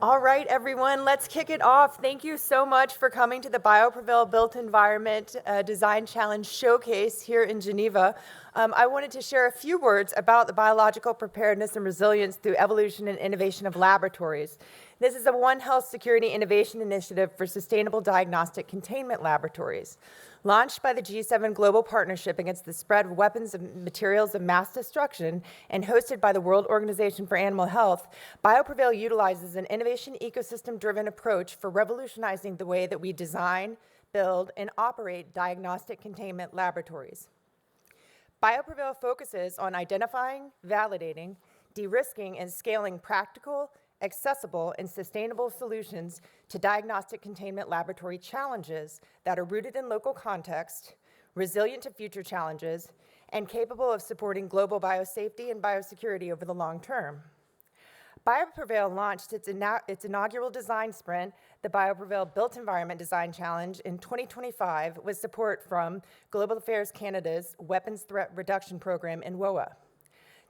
All right, everyone, let's kick it off. Thank you so much for coming to the BioPREVAIL Built Environment Design Challenge Showcase here in Geneva. I wanted to share a few words about the biological preparedness and resilience through evolution and innovation of laboratories. This is a One Health Security Innovation Initiative for Sustainable Diagnostic Containment Laboratories. Launched by the G7 Global Partnership Against the Spread of Weapons and Materials of Mass Destruction and hosted by the World Organization for Animal Health, BioPREVAIL utilizes an innovation ecosystem-driven approach for revolutionizing the way that we design, build, and operate diagnostic containment laboratories. BioPREVAIL focuses on identifying, validating, de-risking, and scaling practical, accessible, and sustainable solutions to diagnostic containment laboratory challenges that are rooted in local context, resilient to future challenges, and capable of supporting global biosafety and biosecurity over the long term. BioPREVAIL launched its inaugural design sprint, the BioPREVAIL Built Environment Design Challenge, in 2025 with support from Global Affairs Canada's Weapons Threat Reduction Program and WOA.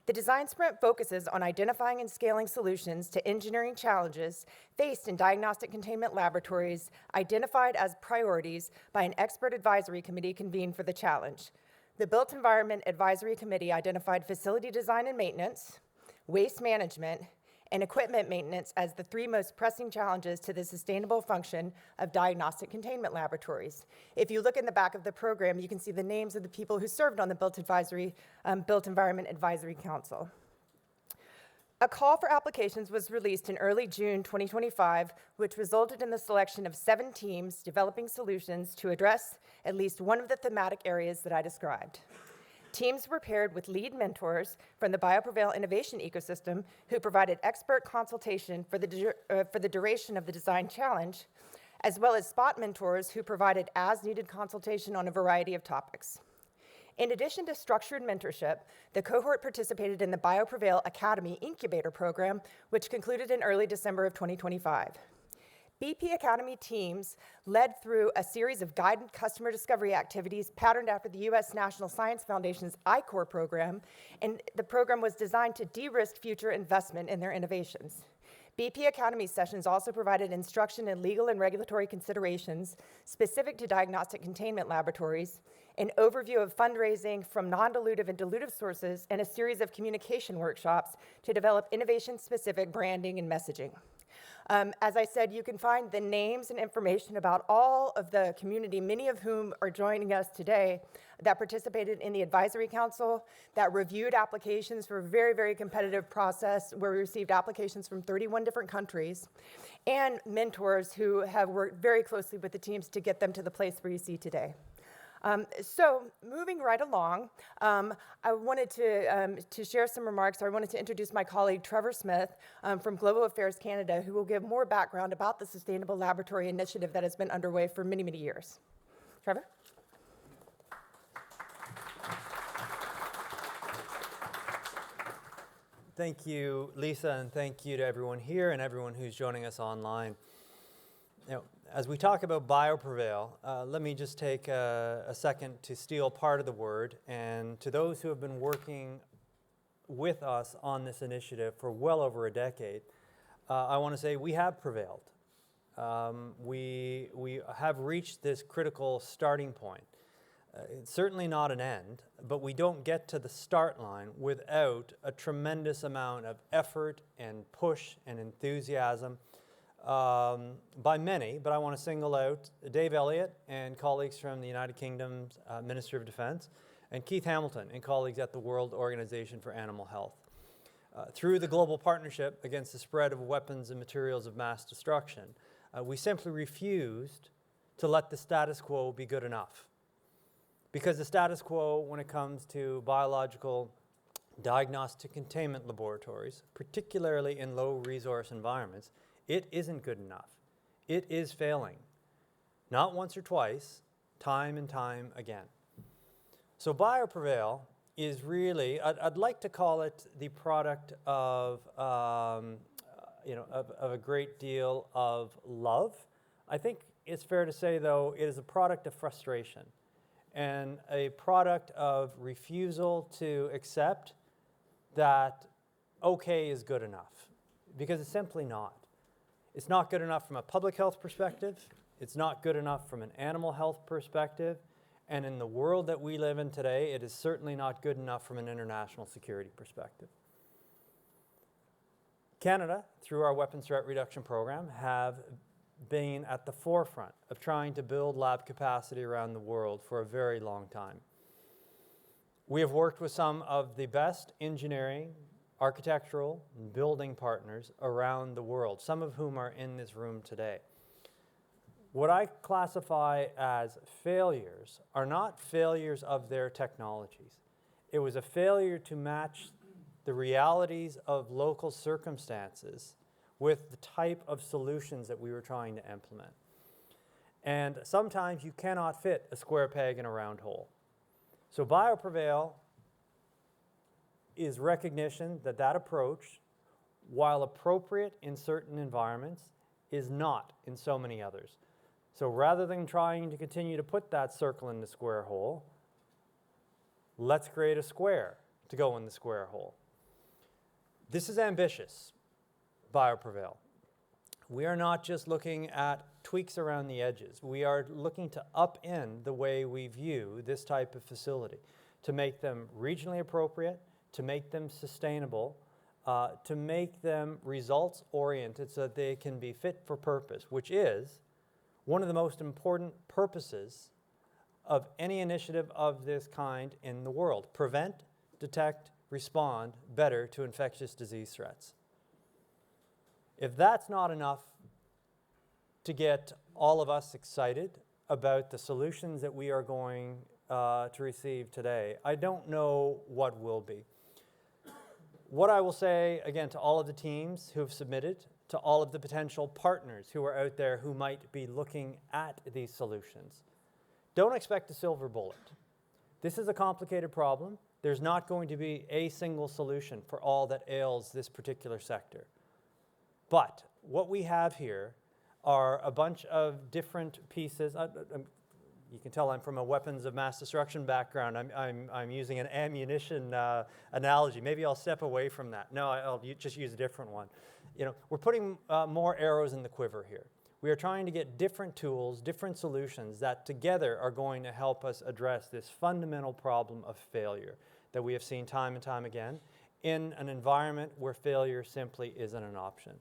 The design sprint focuses on identifying and scaling solutions to engineering challenges faced in diagnostic containment laboratories identified as priorities by an expert advisory committee convened for the challenge. The Built Environment Advisory Committee identified facility design and maintenance, waste management, and equipment maintenance as the three most pressing challenges to the sustainable function of diagnostic containment laboratories. If you look in the back of the program, you can see the names of the people who served on the Built Environment Advisory Council. A call for applications was released in early June 2025, which resulted in the selection of 7 teams developing solutions to address at least one of the thematic areas that I described. Teams were paired with lead mentors from the BioPREVAIL innovation ecosystem who provided expert consultation for the duration of the design challenge, as well as spot mentors who provided as-needed consultation on a variety of topics. In addition to structured mentorship, the cohort participated in the BioPREVAIL Academy Incubator Program, which concluded in early December of 2025. BP Academy teams led through a series of guided customer discovery activities patterned after the U.S. National Science Foundation's I-Corps program, and the program was designed to de-risk future investment in their innovations. BP Academy sessions also provided instruction in legal and regulatory considerations specific to diagnostic containment laboratories, an overview of fundraising from non-dilutive and dilutive sources, and a series of communication workshops to develop innovation-specific branding and messaging. As I said, you can find the names and information about all of the community, many of whom are joining us today, that participated in the advisory council, that reviewed applications for a very, very competitive process where we received applications from 31 different countries, and mentors who have worked very closely with the teams to get them to the place where you see today. So moving right along, I wanted to share some remarks. I wanted to introduce my colleague, Trevor Smith, from Global Affairs Canada, who will give more background about the Sustainable Laboratory Initiative that has been underway for many, many years. Trevor? Thank you, Lisa, and thank you to everyone here and everyone who's joining us online. Now, as we talk about BioPREVAIL, let me just take a second to steal part of the word. And to those who have been working with us on this initiative for well over a decade, I want to say we have prevailed. We have reached this critical starting point. It's certainly not an end, but we don't get to the start line without a tremendous amount of effort and push and enthusiasm by many, but I want to single out Dave Elliott and colleagues from the United Kingdom's Minister of Defense, and Keith Hamilton and colleagues at the World Organization for Animal Health. Through the global partnership against the spread of weapons and materials of mass destruction, we simply refused to let the status quo be good enough. Because the status quo, when it comes to biological diagnostic containment laboratories, particularly in low-resource environments, it isn't good enough. It is failing. Not once or twice, time and time again. So BioPREVAIL is really, I'd like to call it the product of, of a great deal of love. I think it's fair to say, though, it is a product of frustration and a product of refusal to accept that okay is good enough, because it's simply not. It's not good enough from a public health perspective. It's not good enough from an animal health perspective. And in the world that we live in today, it is certainly not good enough from an international security perspective. Canada, through our weapons threat reduction program, have been at the forefront of trying to build lab capacity around the world for a very long time. We have worked with some of the best engineering, architectural, and building partners around the world, some of whom are in this room today. What I classify as failures are not failures of their technologies. It was a failure to match the realities of local circumstances with the type of solutions that we were trying to implement. And sometimes you cannot fit a square peg in a round hole. So BioPREVAIL is recognition that that approach, while appropriate in certain environments, is not in so many others. So rather than trying to continue to put that circle in the square hole, let's create a square to go in the square hole. This is ambitious, BioPREVAIL. We are not just looking at tweaks around the edges. We are looking to upend the way we view this type of facility, to make them regionally appropriate, to make them sustainable, to make them results-oriented so that they can be fit for purpose, which is one of the most important purposes of any initiative of this kind in the world. Prevent, detect, respond better to infectious disease threats. If that's not enough to get all of us excited about the solutions that we are going to receive today, I don't know what will be. What I will say, again, to all of the teams who have submitted, to all of the potential partners who are out there who might be looking at these solutions, don't expect a silver bullet. This is a complicated problem. There's not going to be a single solution for all that ails this particular sector. But what we have here are a bunch of different pieces. You can tell I'm from a weapons of mass destruction background. I'm using an ammunition analogy. Maybe I'll step away from that. No, I'll just use a different one. We're putting more arrows in the quiver here. We are trying to get different tools, different solutions that together are going to help us address this fundamental problem of failure that we have seen time and time again in an environment where failure simply isn't an option.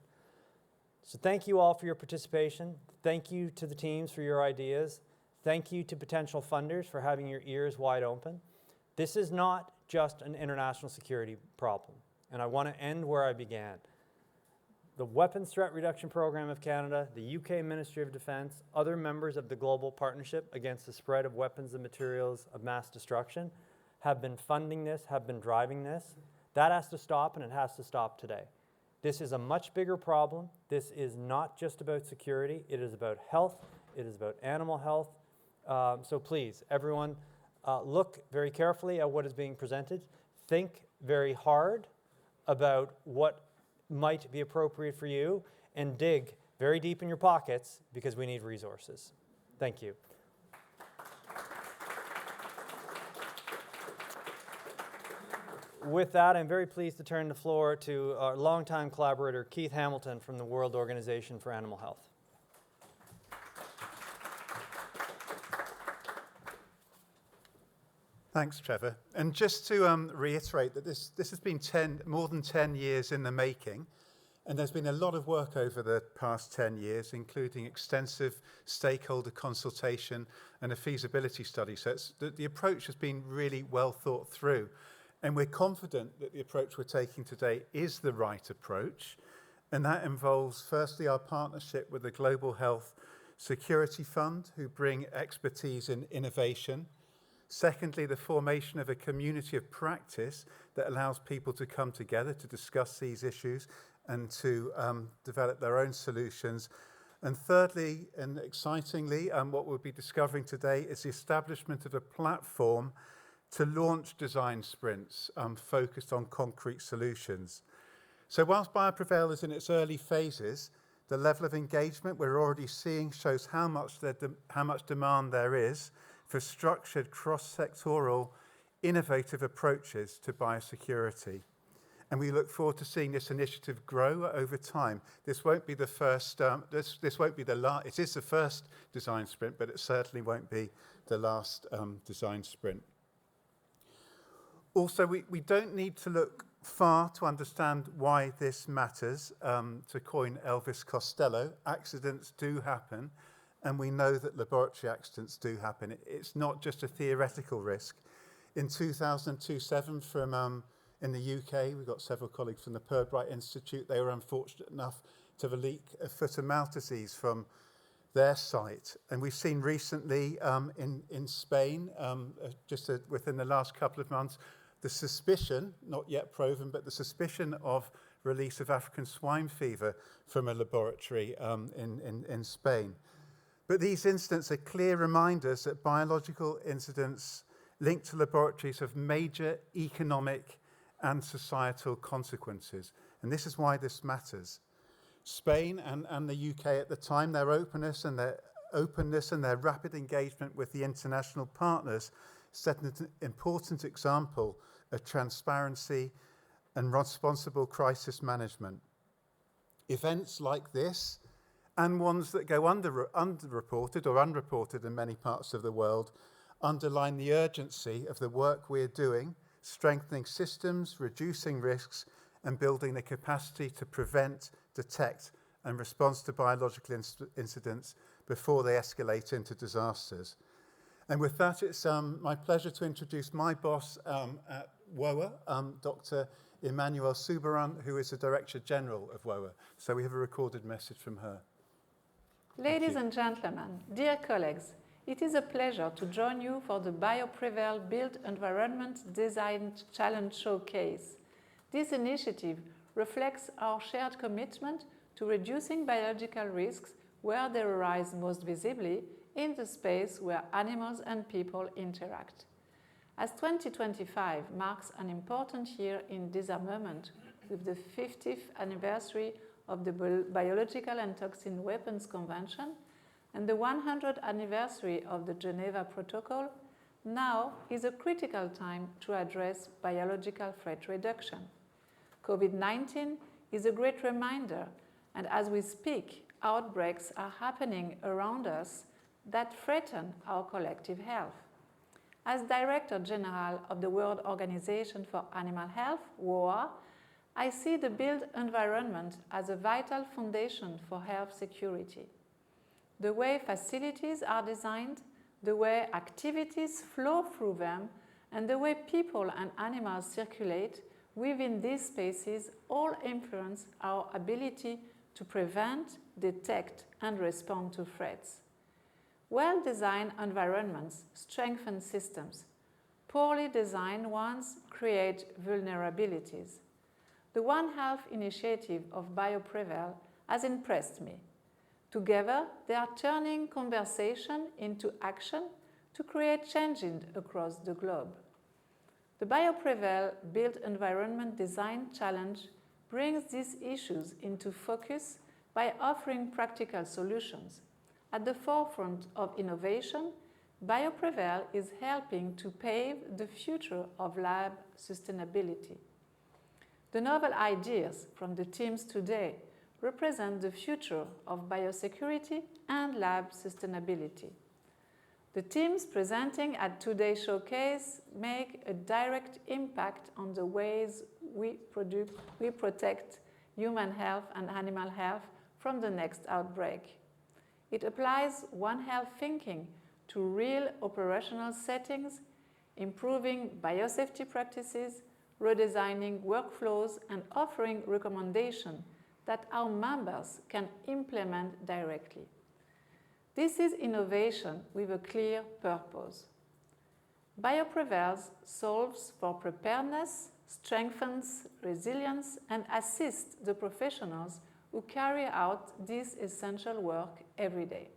So thank you all for your participation. Thank you to the teams for your ideas. Thank you to potential funders for having your ears wide open. This is not just an international security problem, and I want to end where I began. The Weapons Threat Reduction Program of Canada, the UK Ministry of Defence, other members of the Global Partnership Against the Spread of Weapons and Materials of Mass Destruction have been funding this, have been driving this. That has to stop, and it has to stop today. This is a much bigger problem. This is not just about security. It is about health. It is about animal health. So please, everyone, look very carefully at what is being presented. Think very hard about what might be appropriate for you, and dig very deep in your pockets because we need resources. Thank you. With that, I'm very pleased to turn the floor to our longtime collaborator, Keith Hamilton from the World Organization for Animal Health. Thanks, Trevor. And just to reiterate that this has been more than 10 years in the making, and there's been a lot of work over the past 10 years, including extensive stakeholder consultation and a feasibility study. So the approach has been really well thought through. And we're confident that the approach we're taking today is the right approach. And that involves, firstly, our partnership with the Global Health Security Fund, who bring expertise in innovation. Secondly, the formation of a community of practice that allows people to come together to discuss these issues and to develop their own solutions. And thirdly, and excitingly, what we'll be discovering today is the establishment of a platform to launch design sprints focused on concrete solutions. So whilst BioPREVAIL is in its early phases, the level of engagement we're already seeing shows how much demand there is for structured, cross-sectoral, innovative approaches to biosecurity. And we look forward to seeing this initiative grow over time. This won't be the first, this won't be the last, it is the first design sprint, but it certainly won't be the last design sprint. Also, we don't need to look far to understand why this matters. To coin Elvis Costello, accidents do happen, and we know that laboratory accidents do happen. It's not just a theoretical risk. In 2007, from in the UK, we've got several colleagues from the Purbright Institute. They were unfortunate enough to have a leak of foot-and-mouth disease from their site. And we've seen recently in Spain, within the last couple of months, the suspicion, not yet proven, but the suspicion of release of African swine fever from a laboratory in Spain. But these incidents are clear reminders that biological incidents linked to laboratories have major economic and societal consequences. And this is why this matters. Spain and the UK at the time, their openness and their rapid engagement with the international partners set an important example of transparency and responsible crisis management. Events like this, and ones that go underreported or unreported in many parts of the world, underline the urgency of the work we're doing, strengthening systems, reducing risks, and building the capacity to prevent, detect, and respond to biological incidents before they escalate into disasters. And with that, it's my pleasure to introduce my boss at WOA, Dr. Emmanuelle Souberan, who is the Director General of WOA. So we have a recorded message from her. Ladies and gentlemen, dear colleagues, it is a pleasure to join you for the BioPREVAIL Built Environment Design Challenge Showcase. This initiative reflects our shared commitment to reducing biological risks where they arise most visibly in the space where animals and people interact. As 2025 marks an important year in disarmament with the 50th anniversary of the Biological and Toxin Weapons Convention and the 100th anniversary of the Geneva Protocol, now is a critical time to address biological threat reduction. COVID-19 is a great reminder, and as we speak, outbreaks are happening around us that threaten our collective health. As Director General of the World Organization for Animal Health, WOA, I see the built environment as a vital foundation for health security. The way facilities are designed, the way activities flow through them, and the way people and animals circulate within these spaces all influence our ability to prevent, detect, and respond to threats. Well-designed environments strengthen systems. Poorly designed ones create vulnerabilities. The One Health initiative of BioPREVAIL has impressed me. Together, they are turning conversation into action to create change across the globe. The BioPREVAIL Built Environment Design Challenge brings these issues into focus by offering practical solutions. At the forefront of innovation, BioPREVAIL is helping to pave the future of lab sustainability. The novel ideas from the teams today represent the future of biosecurity and lab sustainability. The teams presenting at today's showcase make a direct impact on the ways we protect human health and animal health from the next outbreak. It applies One Health thinking to real operational settings, improving biosafety practices, redesigning workflows, and offering recommendations that our members can implement directly. This is innovation with a clear purpose. BioPREVAIL solves for preparedness, strengthens resilience, and assists the professionals who carry out this essential work every day.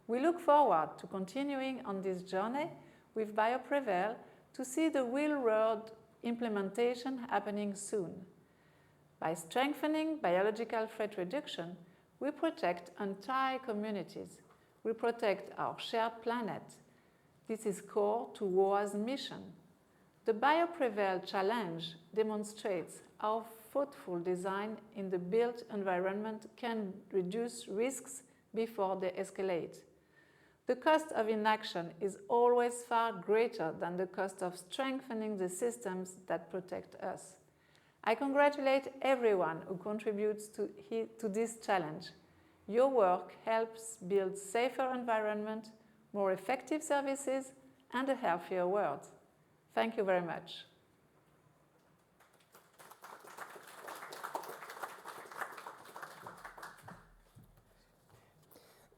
We look forward to continuing on this journey with BioPREVAIL to see the real-world implementation happening soon. By strengthening biological threat reduction, we protect entire communities. We protect our shared planet. This is core to WOA's mission. The BioPREVAIL challenge demonstrates how thoughtful design in the built environment can reduce risks before they escalate. The cost of inaction is always far greater than the cost of strengthening the systems that protect us. I congratulate everyone who contributes to this challenge. Your work helps build safer environment, more effective services, and a healthier world. Thank you very much.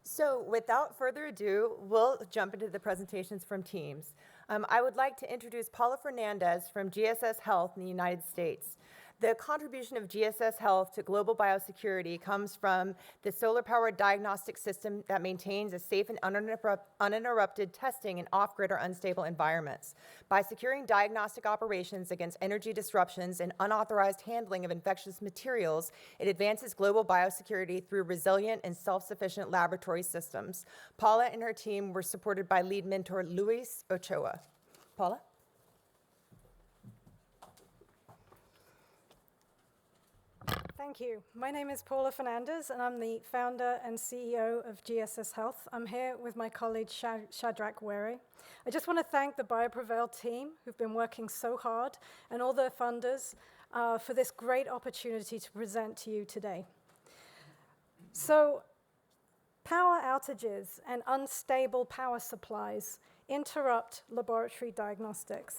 So without further ado, we'll jump into the presentations from teams. I would like to introduce Paula Fernandez from GSS Health in the United States. The contribution of GSS Health to global biosecurity comes from the solar-powered diagnostic system that maintains a safe and uninterrupted testing in off-grid or unstable environments. By securing diagnostic operations against energy disruptions and unauthorized handling of infectious materials, it advances global biosecurity through resilient and self-sufficient laboratory systems. Paula and her team were supported by lead mentor Luis Ochoa. Paula? Thank you. My name is Paula Fernandez, and I'm the founder and CEO of GSS Health. I'm here with my colleague Shadrach Were. I just want to thank the BioPREVAIL team, who've been working so hard, and all their funders for this great opportunity to present to you today. So, power outages and unstable power supplies interrupt laboratory diagnostics.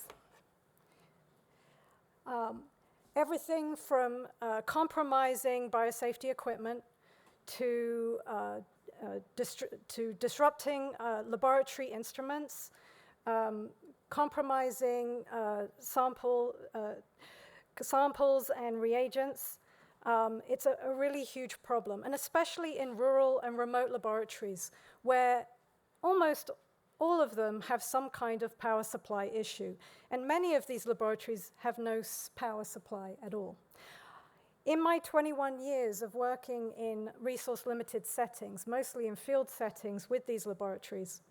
Everything from compromising biosafety equipment to disrupting laboratory instruments, compromising samples and reagents. It's a really huge problem, and especially in rural and remote laboratories where almost all of them have some kind of power supply issue, and many of these laboratories have no power supply at all. In my 21 years of working in resource-limited settings, mostly in field settings with these laboratories,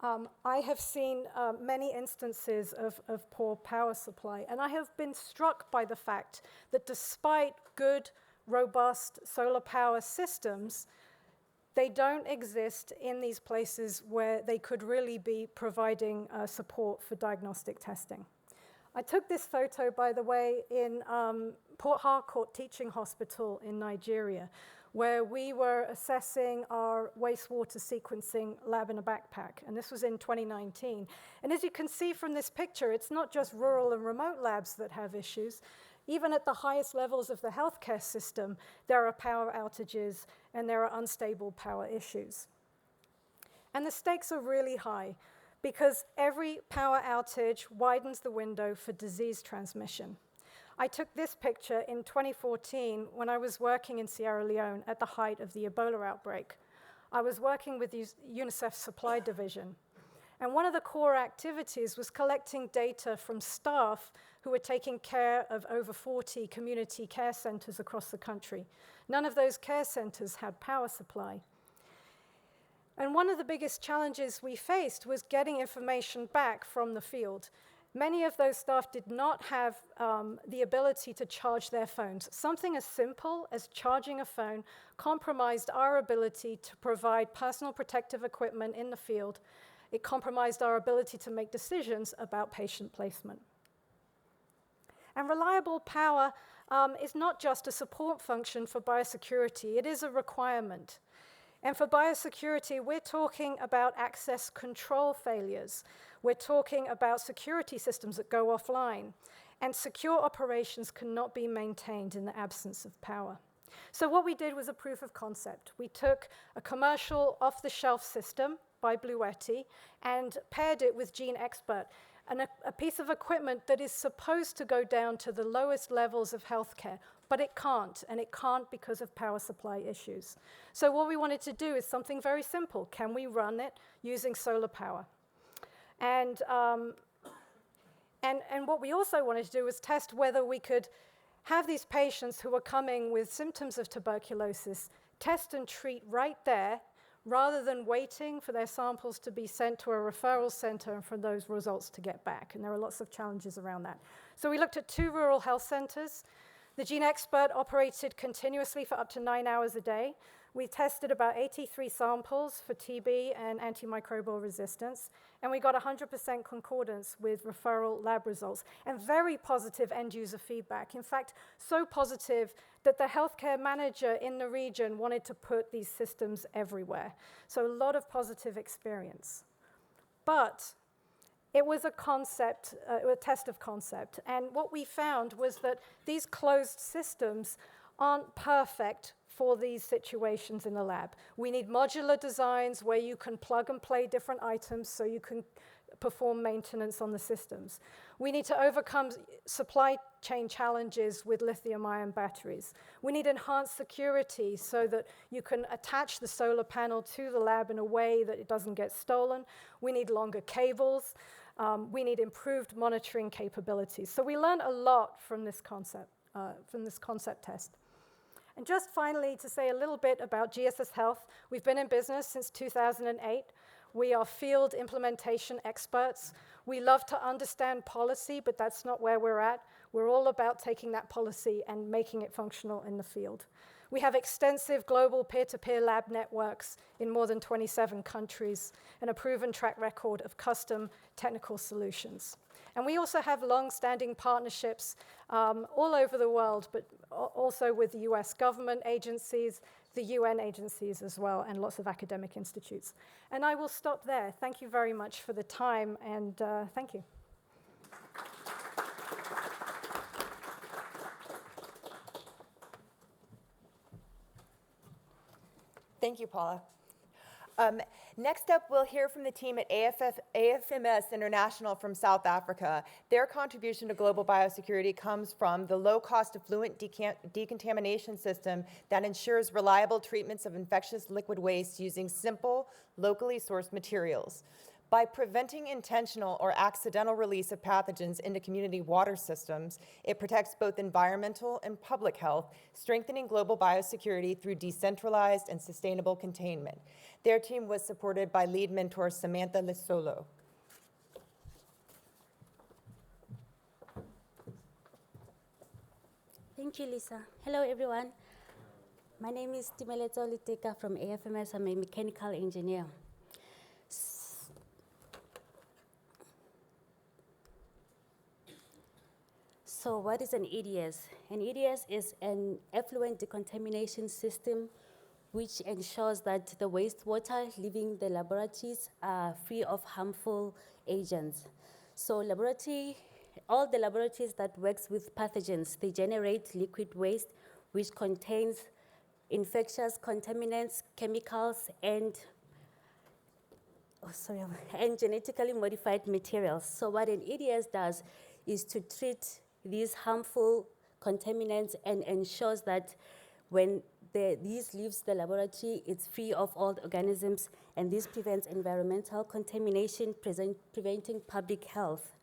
I have seen many instances of poor power supply, and I have been struck by the fact that despite good, robust solar power systems, they don't exist in these places where they could really be providing support for diagnostic testing. I took this photo, by the way, in Port Harcourt Teaching Hospital in Nigeria, where we were assessing our wastewater sequencing lab in a backpack, and this was in 2019. And as you can see from this picture, it's not just rural and remote labs that have issues. Even at the highest levels of the healthcare system, there are power outages and there are unstable power issues. And the stakes are really high because every power outage widens the window for disease transmission. I took this picture in 2014 when I was working in Sierra Leone at the height of the Ebola outbreak. I was working with UNICEF's supply division. And one of the core activities was collecting data from staff who were taking care of over 40 community care centers across the country. None of those care centers had power supply. And one of the biggest challenges we faced was getting information back from the field. Many of those staff did not have the ability to charge their phones. Something as simple as charging a phone compromised our ability to provide personal protective equipment in the field. It compromised our ability to make decisions about patient placement. And reliable power is not just a support function for biosecurity, it is a requirement. And for biosecurity, we're talking about access control failures. We're talking about security systems that go offline. And secure operations cannot be maintained in the absence of power. So what we did was a proof of concept. We took a commercial off-the-shelf system by Bluetti and paired it with GeneXpert, and a piece of equipment that is supposed to go down to the lowest levels of healthcare, but it can't, and it can't because of power supply issues. So what we wanted to do is something very simple. Can we run it using solar power? And what we also wanted to do was test whether we could have these patients who were coming with symptoms of tuberculosis test and treat right there rather than waiting for their samples to be sent to a referral center and for those results to get back. And there are lots of challenges around that. So we looked at 2 rural health centers. The Gene Expert operated continuously for up to 9 hours a day. We tested about 83 samples for TB and antimicrobial resistance, and we got 100% concordance with referral lab results and very positive end-user feedback. In fact, so positive that the healthcare manager in the region wanted to put these systems everywhere. So a lot of positive experience. But it was a concept, a test of concept, and what we found was that these closed systems aren't perfect for these situations in the lab. We need modular designs where you can plug and play different items so you can perform maintenance on the systems. We need to overcome supply chain challenges with lithium-ion batteries. We need enhanced security so that you can attach the solar panel to the lab in a way that it doesn't get stolen. We need longer cables. We need improved monitoring capabilities. So we learned a lot from this concept test. And just finally, to say a little bit about GSS Health, we've been in business since 2008. We are field implementation experts. We love to understand policy, but that's not where we're at. We're all about taking that policy and making it functional in the field. We have extensive global peer-to-peer lab networks in more than 27 countries and a proven track record of custom technical solutions. And we also have long-standing partnerships all over the world, but also with the US government agencies, the UN agencies as well, and lots of academic institutes. And I will stop there. Thank you very much for the time, and thank you. Thank you, Paula. Next up, we'll hear from the team at AFMS International from South Africa. Their contribution to global biosecurity comes from the low-cost effluent decontamination system that ensures reliable treatments of infectious liquid waste using simple, locally sourced materials. By preventing intentional or accidental release of pathogens into community water systems, it protects both environmental and public health, strengthening global biosecurity through decentralized and sustainable containment. Their team was supported by lead mentor Samantha Lisolo. Thank you, Lisa. Hello, everyone. My name is Timeleto Liteka from AFMS. I'm a mechanical engineer. So what is an EDS? An EDS is an effluent decontamination system which ensures that the wastewater leaving the laboratories are free of harmful agents. So all the laboratories that works with pathogens, they generate liquid waste which contains infectious contaminants, chemicals, and genetically modified materials. So what an EDS does is to treat these harmful contaminants and ensures that when these leaves the laboratory, it's free of all organisms, and this prevents environmental contamination, preventing public health.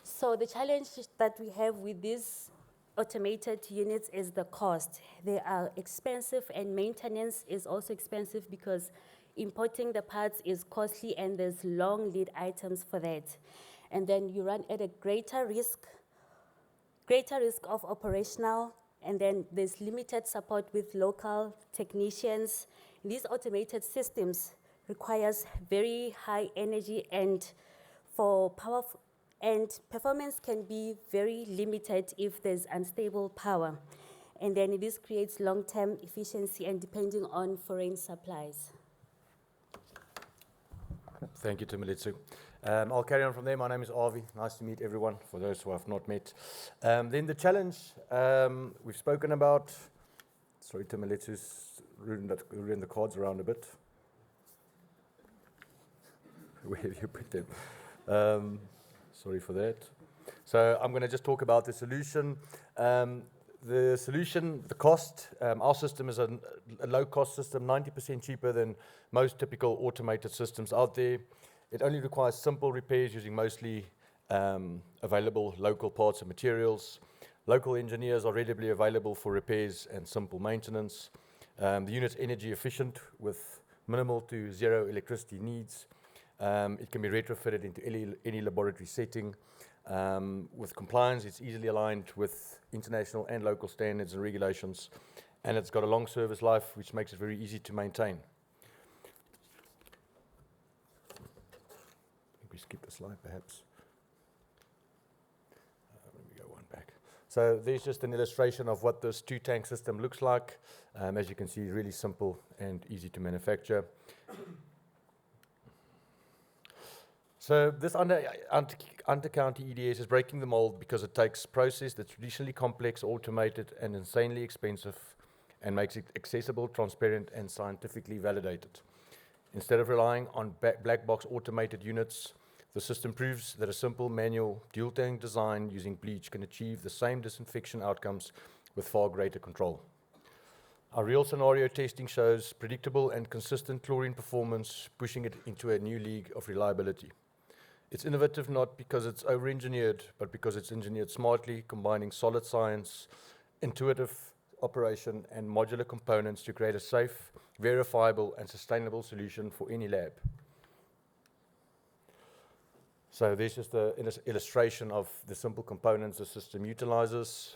So the challenge that we have with these automated units is the cost. They are expensive, and maintenance is also expensive because importing the parts is costly and there's long lead items for that. And then you run at a greater risk of operational, and then there's limited support with local technicians. These automated systems requires very high energy and performance can be very limited if there's unstable power. And then this creates long-term efficiency and depending on foreign supplies. Thank you, Timalitsu. I'll carry on from there. My name is Avi. Nice to meet everyone, for those who I've not met. Then the challenge we've spoken about. Sorry, Timalitsu's ruined the cards around a bit. Where have you put them? Sorry for that. So I'm going to just talk about the solution. The solution, the cost, our system is a low-cost system, 90% cheaper than most typical automated systems out there. It only requires simple repairs using mostly available local parts and materials. Local engineers are readily available for repairs and simple maintenance. The unit's energy efficient with minimal to zero electricity needs. It can be retrofitted into any laboratory setting. With compliance, it's easily aligned with international and local standards and regulations, and it's got a long service life, which makes it very easy to maintain. I think we skip the slide, perhaps. Let me go one back. So there's just an illustration of what this two-tank system looks like. As you can see, really simple and easy to manufacture. So this under-county EDS is breaking the mold because it takes process that's traditionally complex, automated, and insanely expensive, and makes it accessible, transparent, and scientifically validated. Instead of relying on black box automated units, the system proves that a simple manual dual-tank design using bleach can achieve the same disinfection outcomes with far greater control. Our real scenario testing shows predictable and consistent chlorine performance, pushing it into a new league of reliability. It's innovative not because it's over-engineered, but because it's engineered smartly, combining solid science, intuitive operation, and modular components to create a safe, verifiable, and sustainable solution for any lab. So there's just an illustration of the simple components the system utilizes.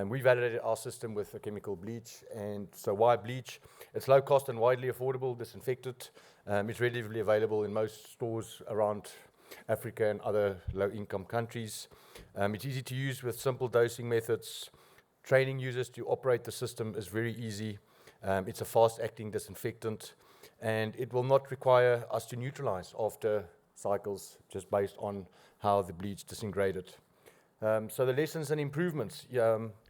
We validated our system with a chemical bleach. And so why bleach? It's low cost and widely affordable, disinfected. It's readily available in most stores around Africa and other low-income countries. It's easy to use with simple dosing methods. Training users to operate the system is very easy. It's a fast-acting disinfectant, and it will not require us to neutralize after cycles just based on how the bleach disintegrated. So the lessons and improvements.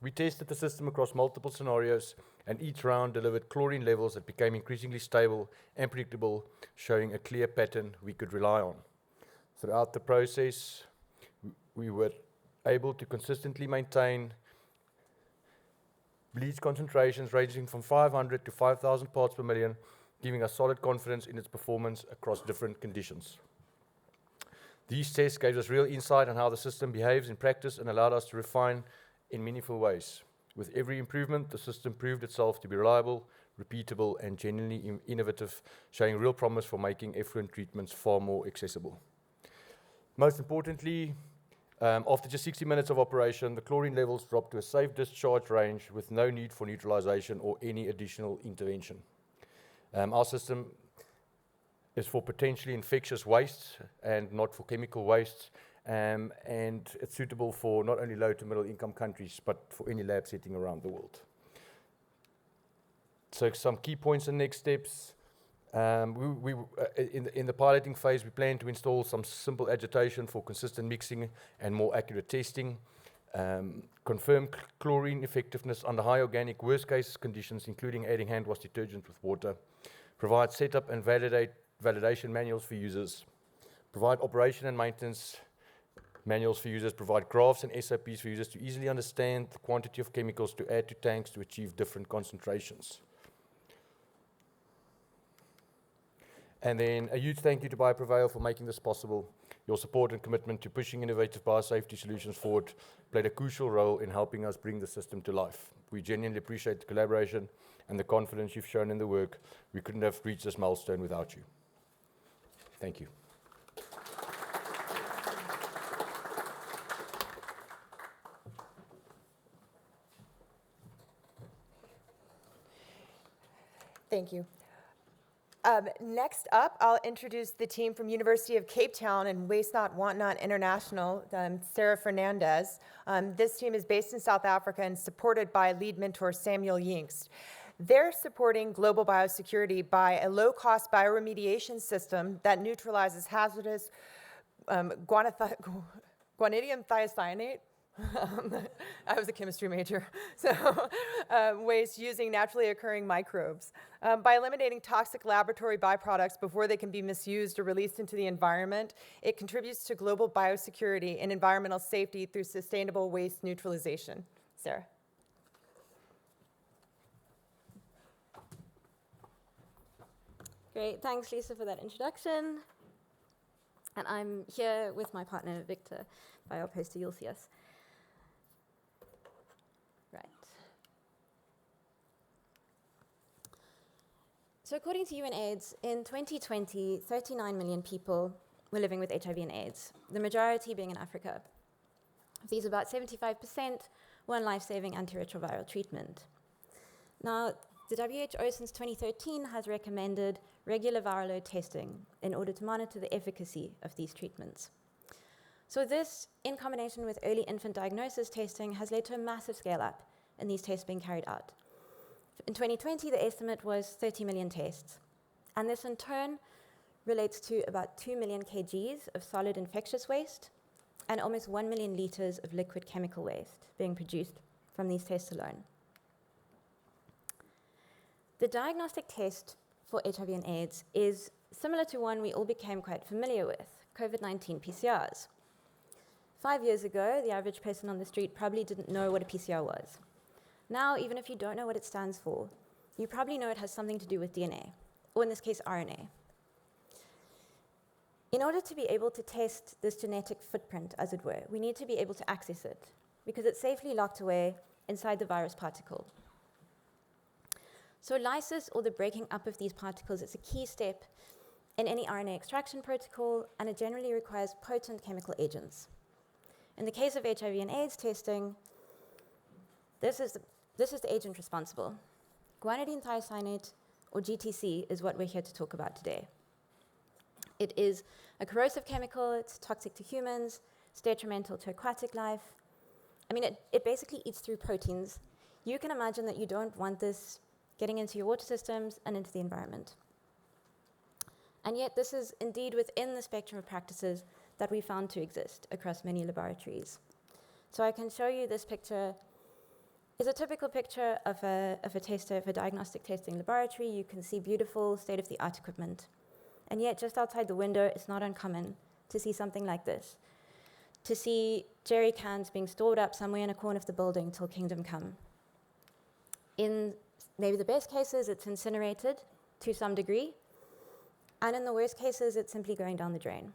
We tested the system across multiple scenarios, and each round delivered chlorine levels that became increasingly stable and predictable, showing a clear pattern we could rely on. Throughout the process, we were able to consistently maintain bleach concentrations ranging from 500 to 5,000 parts per million, giving us solid confidence in its performance across different conditions. These tests gave us real insight on how the system behaves in practice and allowed us to refine in meaningful ways. With every improvement, the system proved itself to be reliable, repeatable, and genuinely innovative, showing real promise for making effluent treatments far more accessible. Most importantly, after just 60 minutes of operation, the chlorine levels dropped to a safe discharge range with no need for neutralization or any additional intervention. Our system is for potentially infectious wastes and not for chemical wastes, and it's suitable for not only low to middle income countries, but for any lab setting around the world. So some key points and next steps. In the piloting phase, we plan to install some simple agitation for consistent mixing and more accurate testing. Confirm chlorine effectiveness under high organic worst case conditions, including adding hand wash detergent with water. Provide setup and validation manuals for users. Provide operation and maintenance manuals for users. Provide graphs and SOPs for users to easily understand the quantity of chemicals to add to tanks to achieve different concentrations. And then a huge thank you to BioPREVAIL for making this possible. Your support and commitment to pushing innovative biosafety solutions forward played a crucial role in helping us bring the system to life. We genuinely appreciate the collaboration and the confidence you've shown in the work. We couldn't have reached this milestone without you. Thank you. Thank you. Next up, I'll introduce the team from University of Cape Town and Waste Not Want Not International, Sarah Fernandez. This team is based in South Africa and supported by lead mentor Samuel Yingst. They're supporting global biosecurity by a low-cost bioremediation system that neutralizes hazardous guanidinium thiocyanate. I was a chemistry major, so waste using naturally occurring microbes. By eliminating toxic laboratory byproducts before they can be misused or released into the environment, it contributes to global biosecurity and environmental safety through sustainable waste neutralization. Sarah. Great, thanks Lisa for that introduction. And I'm here with my partner Victor by our poster, you'll see us. Right. So according to UNAIDS, in 2020, 39 million people were living with HIV and AIDS, the majority being in Africa. Of these, about 75% were on life-saving antiretroviral treatment. Now, the WHO since 2013 has recommended regular viral load testing in order to monitor the efficacy of these treatments. So this, in combination with early infant diagnosis testing, has led to a massive scale-up in these tests being carried out. In 2020, the estimate was 30 million tests. And this, in turn, relates to about 2 million kgs of solid infectious waste and almost 1 million liters of liquid chemical waste being produced from these tests alone. The diagnostic test for HIV and AIDS is similar to one we all became quite familiar with, COVID-19 PCRs. 5 years ago, the average person on the street probably didn't know what a PCR was. Now, even if you don't know what it stands for, you probably know it has something to do with DNA, or in this case, RNA. In order to be able to test this genetic footprint, as it were, we need to be able to access it, because it's safely locked away inside the virus particle. So lysis, or the breaking up of these particles, is a key step in any RNA extraction protocol, and it generally requires potent chemical agents. In the case of HIV and AIDS testing, this is the agent responsible. Guanidine thiocyanate, or GTC, is what we're here to talk about today. It is a corrosive chemical, it's toxic to humans, it's detrimental to aquatic life. I mean, it basically eats through proteins. You can imagine that you don't want this getting into your water systems and into the environment. And yet this is indeed within the spectrum of practices that we found to exist across many laboratories. So I can show you this picture. Is a typical picture of a diagnostic testing laboratory. You can see beautiful state-of-the-art equipment. And yet just outside the window, it's not uncommon to see something like this. To see jerry cans being stored up somewhere in a corner of the building till kingdom come. In maybe the best cases, it's incinerated to some degree. And in the worst cases, it's simply going down the drain.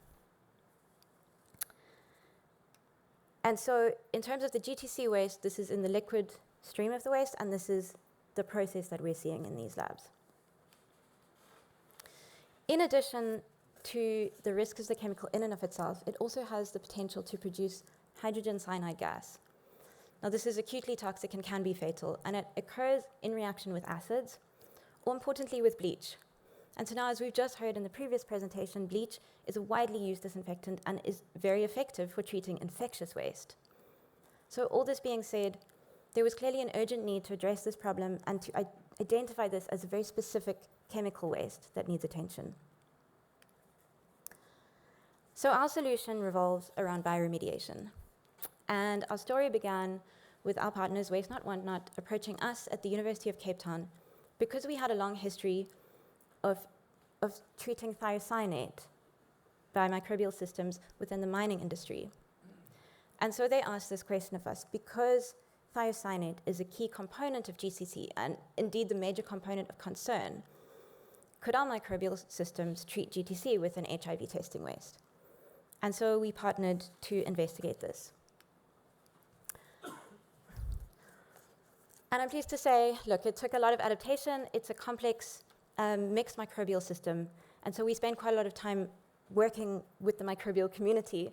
And so in terms of the GTC waste, this is in the liquid stream of the waste, and this is the process that we're seeing in these labs. In addition to the risk of the chemical in and of itself, it also has the potential to produce hydrogen cyanide gas. Now, this is acutely toxic and can be fatal, and it occurs in reaction with acids, or importantly with bleach. And so now, as we've just heard in the previous presentation, bleach is a widely used disinfectant and is very effective for treating infectious waste. So all this being said, there was clearly an urgent need to address this problem and to identify this as a very specific chemical waste that needs attention. So our solution revolves around bioremediation. And our story began with our partners, Waste Not Want Not, approaching us at the University of Cape Town because we had a long history of treating thiocyanate by microbial systems within the mining industry. And so they asked this question of us, because thiocyanate is a key component of GCC and indeed the major component of concern, could our microbial systems treat GTC with an HIV testing waste? And so we partnered to investigate this. And I'm pleased to say, look, it took a lot of adaptation. It's a complex mixed microbial system. And so we spent quite a lot of time working with the microbial community.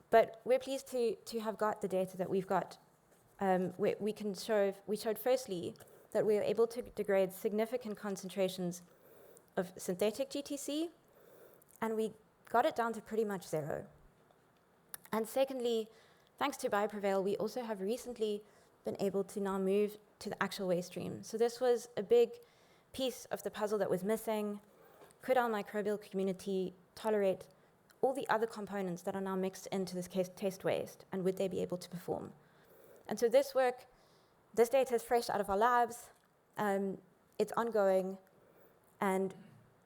But we're pleased to have got the data that we've got. We showed firstly that we were able to degrade significant concentrations of synthetic GTC, and we got it down to pretty much zero. And secondly, thanks to BioPREVAIL, we also have recently been able to now move to the actual waste stream. So this was a big piece of the puzzle that was missing. Could our microbial community tolerate all the other components that are now mixed into this test waste, and would they be able to perform? And so this data is fresh out of our labs, it's ongoing, and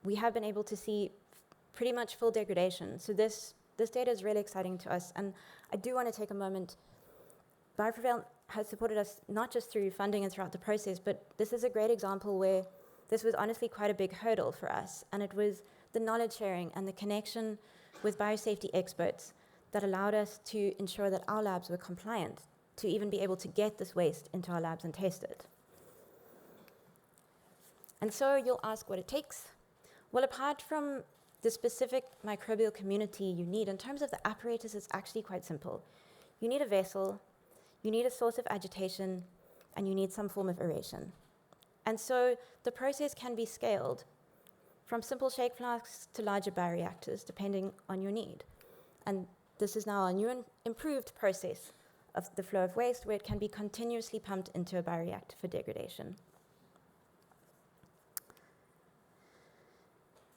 we have been able to see pretty much full degradation. So this data is really exciting to us, and I do want to take a moment. BioPREVAIL has supported us not just through funding and throughout the process, but this is a great example where this was honestly quite a big hurdle for us, and it was the knowledge sharing and the connection with biosafety experts that allowed us to ensure that our labs were compliant to even be able to get this waste into our labs and test it. And so you'll ask what it takes. Well, apart from the specific microbial community you need, in terms of the apparatus, it's actually quite simple. You need a vessel, you need a source of agitation, and you need some form of aeration. And so the process can be scaled from simple shake flasks to larger bioreactors, depending on your need. And this is now a new and improved process of the flow of waste, where it can be continuously pumped into a bioreactor for degradation.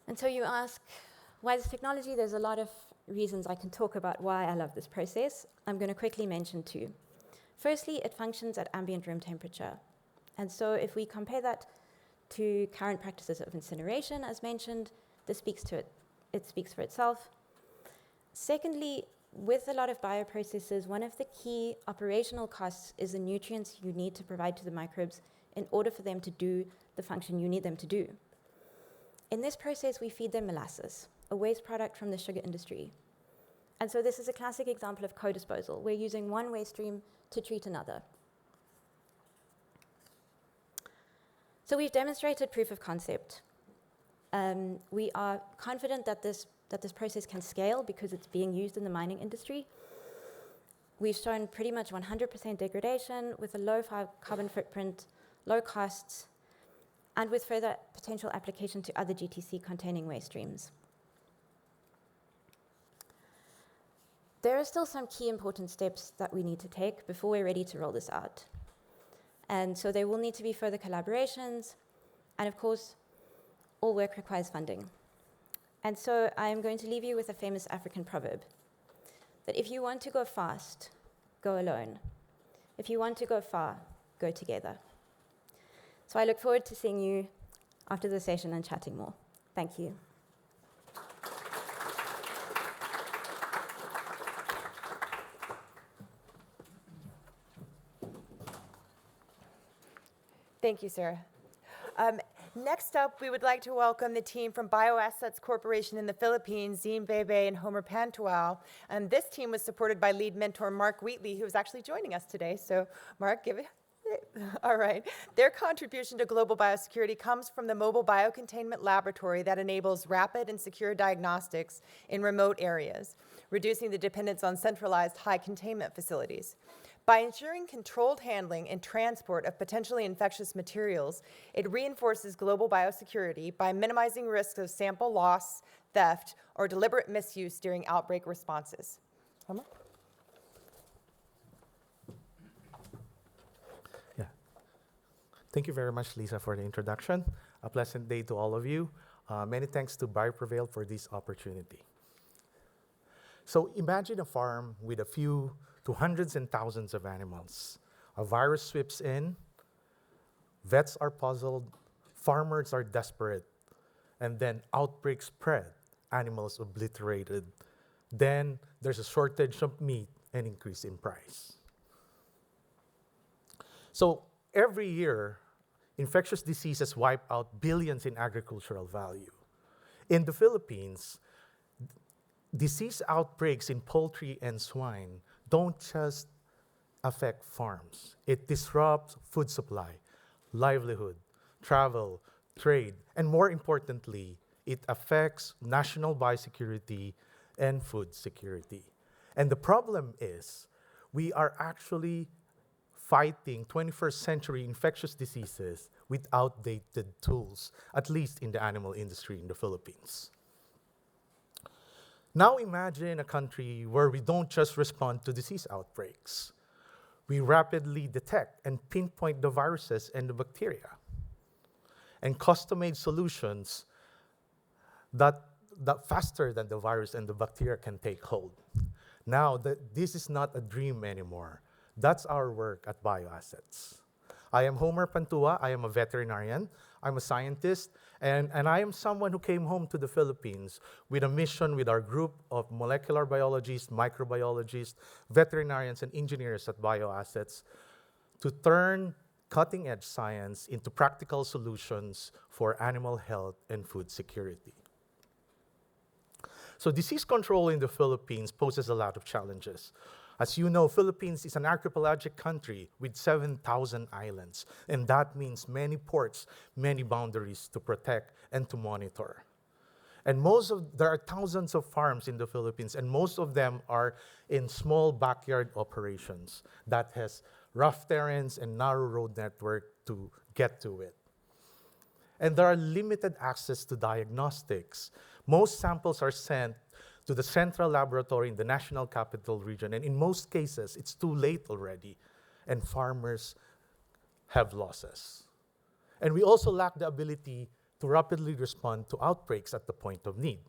And so you ask, why this technology? There's a lot of reasons I can talk about why I love this process. I'm going to quickly mention two. Firstly, it functions at ambient room temperature. And so if we compare that to current practices of incineration, as mentioned, this speaks to it. It speaks for itself. Secondly, with a lot of bioprocesses, one of the key operational costs is the nutrients you need to provide to the microbes in order for them to do the function you need them to do. In this process, we feed them molasses, a waste product from the sugar industry. And so this is a classic example of co-disposal. We're using one waste stream to treat another. So we've demonstrated proof of concept. We are confident that this process can scale because it's being used in the mining industry. We've shown pretty much 100% degradation with a low carbon footprint, low costs, and with further potential application to other GTC-containing waste streams. There are still some key important steps that we need to take before we're ready to roll this out. And so there will need to be further collaborations, and of course, all work requires funding. And so I'm going to leave you with a famous African proverb, that if you want to go fast, go alone. If you want to go far, go together. So I look forward to seeing you after the session and chatting more. Thank you. Thank you, Sarah. Next up, we would like to welcome the team from BioAssets Corporation in the Philippines, Zine Bebe and Homer Pantual. This team was supported by lead mentor Mark Wheatley, who is actually joining us today. So, Mark, give it. All right. Their contribution to global biosecurity comes from the mobile biocontainment laboratory that enables rapid and secure diagnostics in remote areas, reducing the dependence on centralized high containment facilities. By ensuring controlled handling and transport of potentially infectious materials, it reinforces global biosecurity by minimizing risks of sample loss, theft, or deliberate misuse during outbreak responses. Homer? Yeah. Thank you very much, Lisa, for the introduction. A pleasant day to all of you. Many thanks to BioPREVAIL for this opportunity. So imagine a farm with a few to hundreds and thousands of animals. A virus sweeps in, vets are puzzled, farmers are desperate, and then outbreaks spread, animals obliterated. Then there's a shortage of meat and increase in price. So every year, infectious diseases wipe out billions in agricultural value. In the Philippines, disease outbreaks in poultry and swine don't just affect farms. It disrupts food supply, livelihood, travel, trade, and more importantly, it affects national biosecurity and food security. And the problem is, we are actually fighting 21st century infectious diseases with outdated tools, at least in the animal industry in the Philippines. Now imagine a country where we don't just respond to disease outbreaks. We rapidly detect and pinpoint the viruses and the bacteria, and custom-made solutions that faster than the virus and the bacteria can take hold. Now, this is not a dream anymore. That's our work at BioAssets. I am Homer Pantua. I am a veterinarian. I'm a scientist, and I am someone who came home to the Philippines with a mission with our group of molecular biologists, microbiologists, veterinarians, and engineers at BioAssets to turn cutting-edge science into practical solutions for animal health and food security. So disease control in the Philippines poses a lot of challenges. As you know, Philippines is an archipelagic country with 7,000 islands, and that means many ports, many boundaries to protect and to monitor. And there are thousands of farms in the Philippines, and most of them are in small backyard operations that has rough terrains and narrow road network to get to it. And there are limited access to diagnostics. Most samples are sent to the central laboratory in the National Capital Region, and in most cases, it's too late already, and farmers have losses. And we also lack the ability to rapidly respond to outbreaks at the point of need.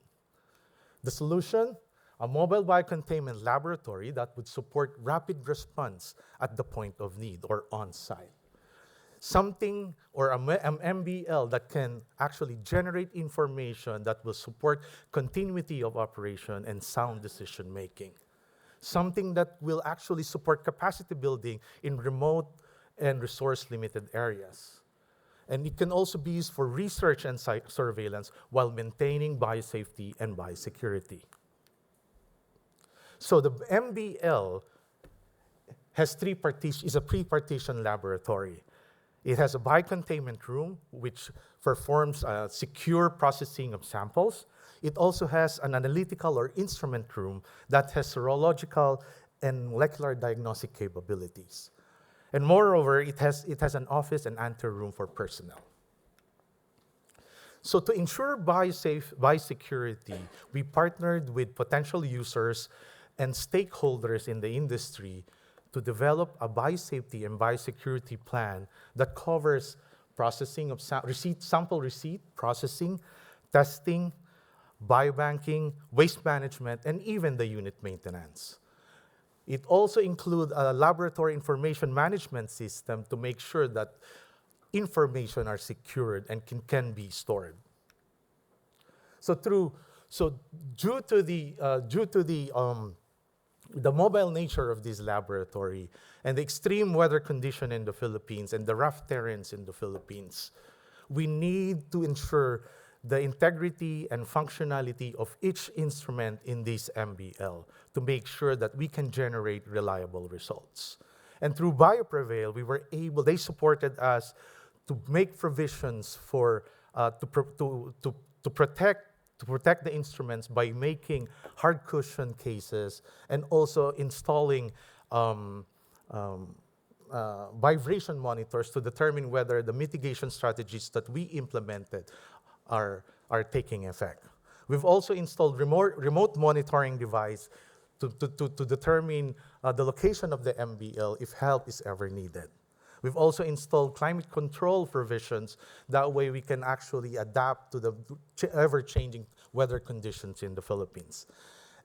The solution? A mobile biocontainment laboratory that would support rapid response at the point of need or on-site. Something or an MBL that can actually generate information that will support continuity of operation and sound decision making. Something that will actually support capacity building in remote and resource-limited areas. And it can also be used for research and surveillance while maintaining biosafety and biosecurity. So the MBL is a pre-partition laboratory. It has a biocontainment room, which performs secure processing of samples. It also has an analytical or instrument room that has serological and molecular diagnostic capabilities. And moreover, it has an office and anteroom for personnel. So to ensure biosecurity, we partnered with potential users and stakeholders in the industry to develop a biosafety and biosecurity plan that covers processing of sample receipt, processing, testing, biobanking, waste management, and even the unit maintenance. It also includes a laboratory information management system to make sure that information are secured and can be stored. So due to the mobile nature of this laboratory and the extreme weather condition in the Philippines and the rough terrains in the Philippines, we need to ensure the integrity and functionality of each instrument in this MBL to make sure that we can generate reliable results. And through BioPREVAIL, they supported us to make provisions for to protect the instruments by making hard cushion cases and also installing vibration monitors to determine whether the mitigation strategies that we implemented are taking effect. We've also installed remote monitoring device to determine the location of the MBL if help is ever needed. We've also installed climate control provisions. That way we can actually adapt to the ever-changing weather conditions in the Philippines.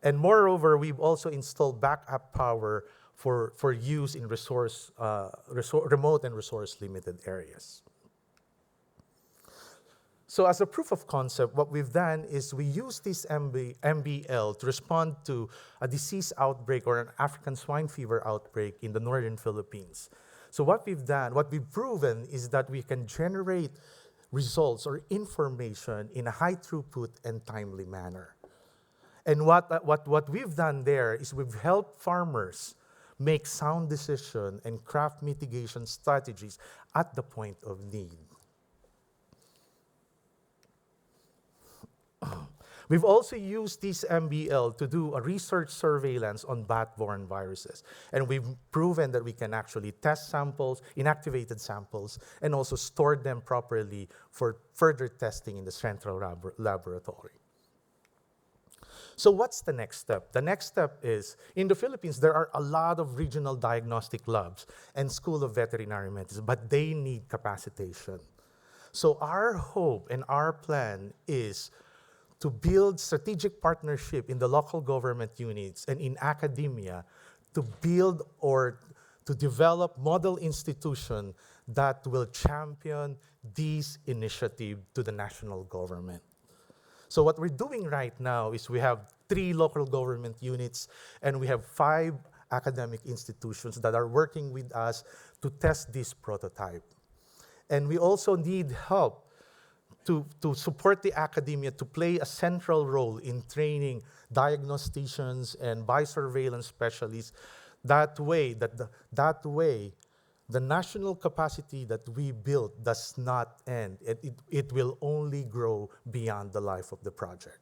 And moreover, we've also installed backup power for use in remote and resource-limited areas. So as a proof of concept, what we've done is we use this MBL to respond to a disease outbreak or an African swine fever outbreak in the northern Philippines. So what we've proven is that we can generate results or information in a high throughput and timely manner. And what we've done there is we've helped farmers make sound decisions and craft mitigation strategies at the point of need. We've also used this MBL to do a research surveillance on bat-borne viruses. And we've proven that we can actually test samples, inactivated samples, and also store them properly for further testing in the central laboratory. So what's the next step? The next step is, in the Philippines, there are a lot of regional diagnostic labs and School of Veterinary Medicine, but they need capacitation. So our hope and our plan is to build strategic partnership in the local government units and in academia to build or to develop model institutions that will champion this initiative to the national government. So what we're doing right now is we have 3 local government units and we have 5 academic institutions that are working with us to test this prototype. And we also need help to support the academia to play a central role in training diagnosticians and biosurveillance specialists That way, the national capacity that we built does not end. It will only grow beyond the life of the project.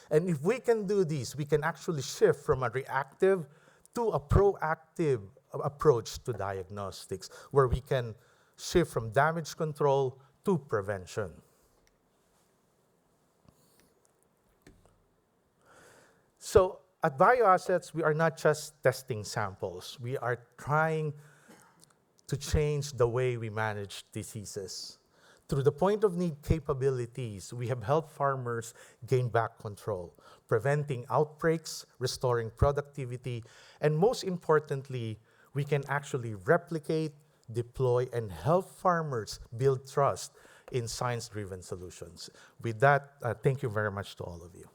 And if we can do this, we can actually shift from a reactive to a proactive approach to diagnostics, where we can shift from damage control to prevention. So at BioAssets, we are not just testing samples. We are trying to change the way we manage diseases. Through the point of need capabilities, we have helped farmers gain back control, preventing outbreaks, restoring productivity, and most importantly, we can actually replicate, deploy, and help farmers build trust in science-driven solutions. With that, thank you very much to all of you.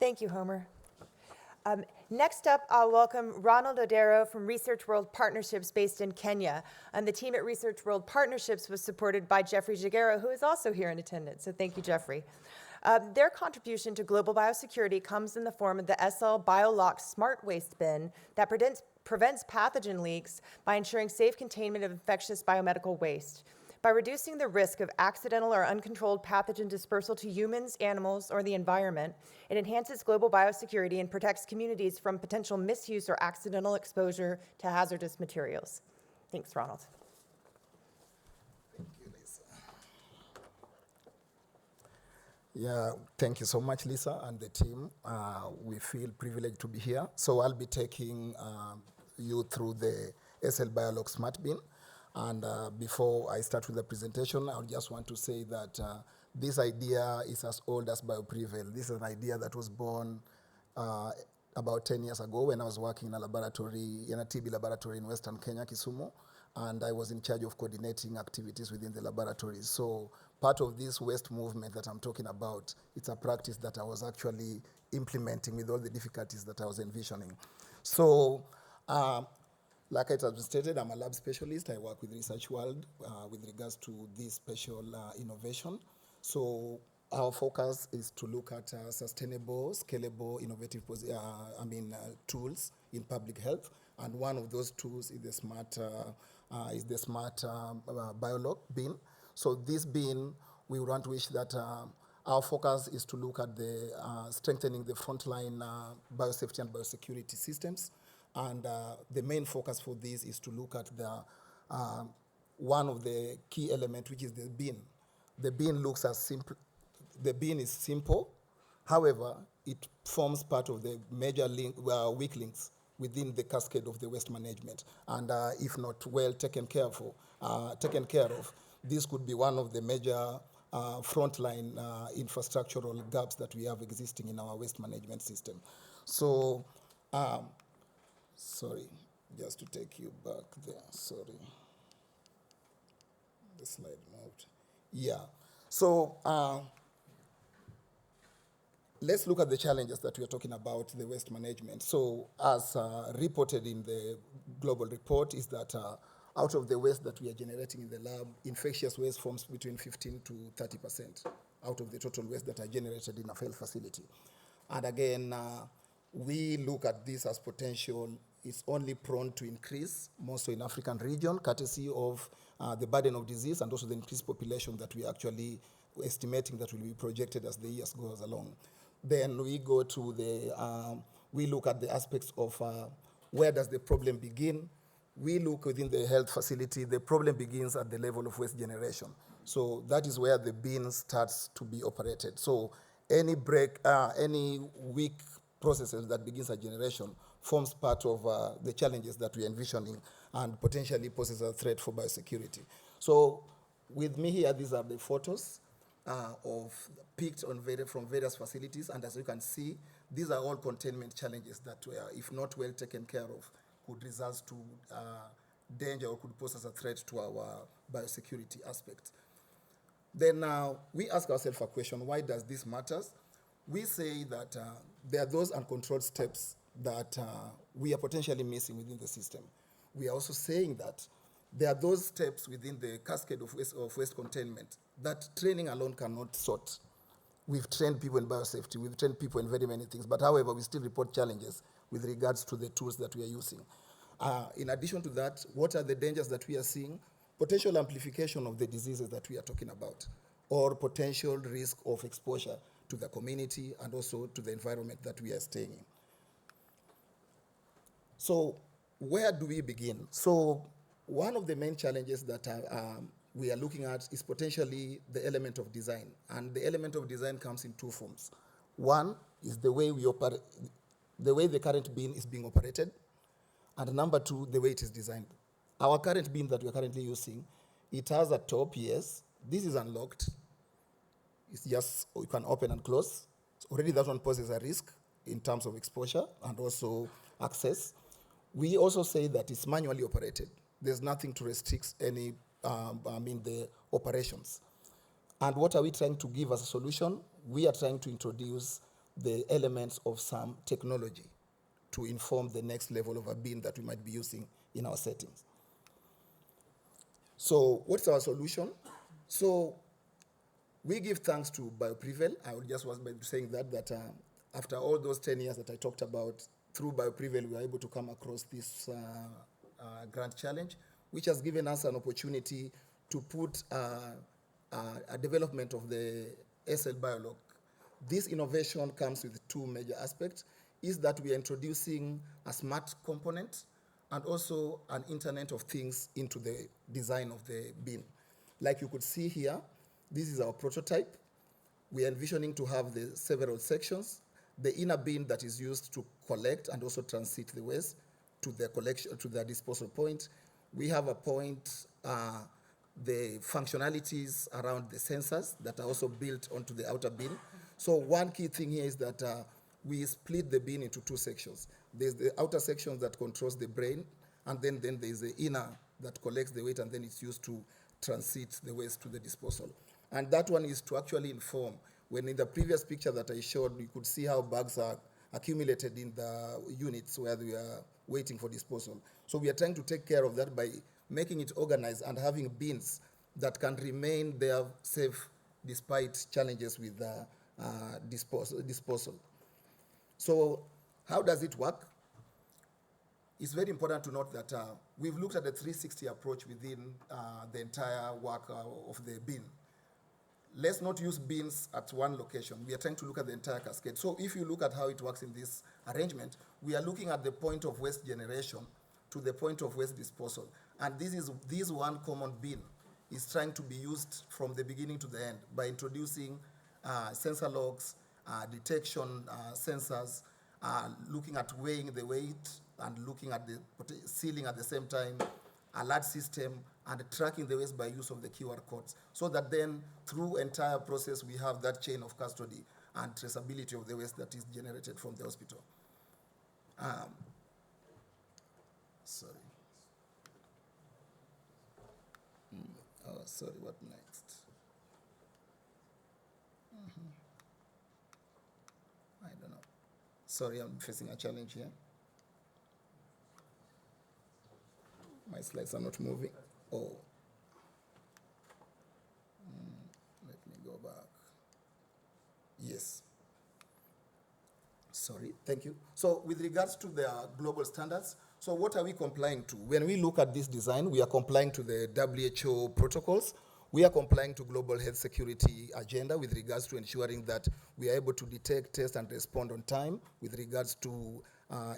Thank you, Homer. Next up, I'll welcome Ronald Odero from Research World Partnerships based in Kenya. And the team at Research World Partnerships was supported by Jeffrey Jagero, who is also here in attendance. So thank you, Jeffrey. Their contribution to global biosecurity comes in the form of the SL BioLock Smart Waste Bin that prevents pathogen leaks by ensuring safe containment of infectious biomedical waste. By reducing the risk of accidental or uncontrolled pathogen dispersal to humans, animals, or the environment, it enhances global biosecurity and protects communities from potential misuse or accidental exposure to hazardous materials. Thanks, Ronald. Thank you, Lisa. Yeah, thank you so much, Lisa and the team. We feel privileged to be here. So I'll be taking you through the SL BioLock Smart Bin. And before I start with the presentation, I just want to say that this idea is as old as BioPREVAIL. This is an idea that was born about 10 years ago when I was working in a laboratory, in a TB laboratory in Western Kenya, Kisumu, and I was in charge of coordinating activities within the laboratories. So part of this waste movement that I'm talking about, it's a practice that I was actually implementing with all the difficulties that I was envisioning. So, like it has been stated, I'm a lab specialist. I work with Research World with regards to this special innovation. So our focus is to look at sustainable, scalable, innovative tools in public health. And one of those tools is the smart BioLock bin. So this bin, we want to wish that our focus is to look at the strengthening the frontline biosafety and biosecurity systems. And the main focus for this is to look at the one of the key elements, which is the bin. The bin looks as simple. The bin is simple. However, it forms part of the major weak links within the cascade of the waste management. And if not well taken care of, this could be one of the major frontline infrastructural gaps that we have existing in our waste management system. So. Sorry, just to take you back there, sorry. The slide moved. Yeah, so let's look at the challenges that we are talking about, the waste management. So as reported in the global report is that out of the waste that we are generating in the lab, infectious waste forms between 15 to 30% out of the total waste that are generated in a health facility. And again, we look at this as potential. It's only prone to increase, more so in African region, courtesy of the burden of disease and also the increased population that we are actually estimating that will be projected as the years goes along. Then we go to the, we look at the aspects of where does the problem begin. We look within the health facility, the problem begins at the level of waste generation. So that is where the bin starts to be operated. So any any weak processes that begins at generation forms part of the challenges that we are envisioning and potentially poses a threat for biosecurity. So with me here, these are the photos of picked on from various facilities, and as you can see, these are all containment challenges that were, if not well taken care of, could result to danger or could pose as a threat to our biosecurity aspect. Then we ask ourselves a question, why does this matter? We say that there are those uncontrolled steps that we are potentially missing within the system. We are also saying that there are those steps within the cascade of waste containment that training alone cannot sort. We've trained people in biosafety, we've trained people in very many things, but however, we still report challenges with regards to the tools that we are using. In addition to that, what are the dangers that we are seeing? Potential amplification of the diseases that we are talking about, or potential risk of exposure to the community and also to the environment that we are staying in. So where do we begin? So one of the main challenges that we are looking at is potentially the element of design. And the element of design comes in two forms. One is the way we operate, the way the current bin is being operated, and number two, the way it is designed. Our current bin that we are currently using, it has a top, yes. This is unlocked. It's just, you can open and close. So already that one poses a risk in terms of exposure and also access. We also say that it's manually operated. There's nothing to restrict any, the operations. And what are we trying to give as a solution? We are trying to introduce the elements of some technology to inform the next level of a bin that we might be using in our settings. So what's our solution? So we give thanks to BioPREVAIL. I would just was saying that after all those 10 years that I talked about, through BioPREVAIL, we were able to come across this grant challenge, which has given us an opportunity to put a development of the SL Biolog. This innovation comes with two major aspects, is that we are introducing a smart component and also an Internet of Things into the design of the bin. Like you could see here, this is our prototype. We are envisioning to have the several sections. The inner bin that is used to collect and also transit the waste to the collection, to the disposal point. We have a point, the functionalities around the sensors that are also built onto the outer bin. So one key thing here is that we split the bin into two sections. There's the outer section that controls the brain, and then there's the inner that collects the waste, and then it's used to transit the waste to the disposal. And that one is to actually inform. When in the previous picture that I showed, you could see how bags are accumulated in the units where we are waiting for disposal. So we are trying to take care of that by making it organized and having bins that can remain there safe despite challenges with disposal. So how does it work? It's very important to note that we've looked at the 360 approach within the entire work of the bin. Let's not use bins at one location. We are trying to look at the entire cascade. So if you look at how it works in this arrangement, we are looking at the point of waste generation to the point of waste disposal. And this one common bin is trying to be used from the beginning to the end by introducing sensor logs, detection sensors, looking at weighing the weight and looking at the sealing at the same time, alert system, and tracking the waste by use of the QR codes, so that then through entire process we have that chain of custody and traceability of the waste that is generated from the hospital. Sorry. Oh, sorry, what next? I don't know. Sorry, I'm facing a challenge here. My slides are not moving. Oh. Let me go back. Yes. Sorry, thank you. So with regards to the global standards, so what are we complying to? When we look at this design, we are complying to the WHO protocols. We are complying to global health security agenda with regards to ensuring that we are able to detect, test, and respond on time with regards to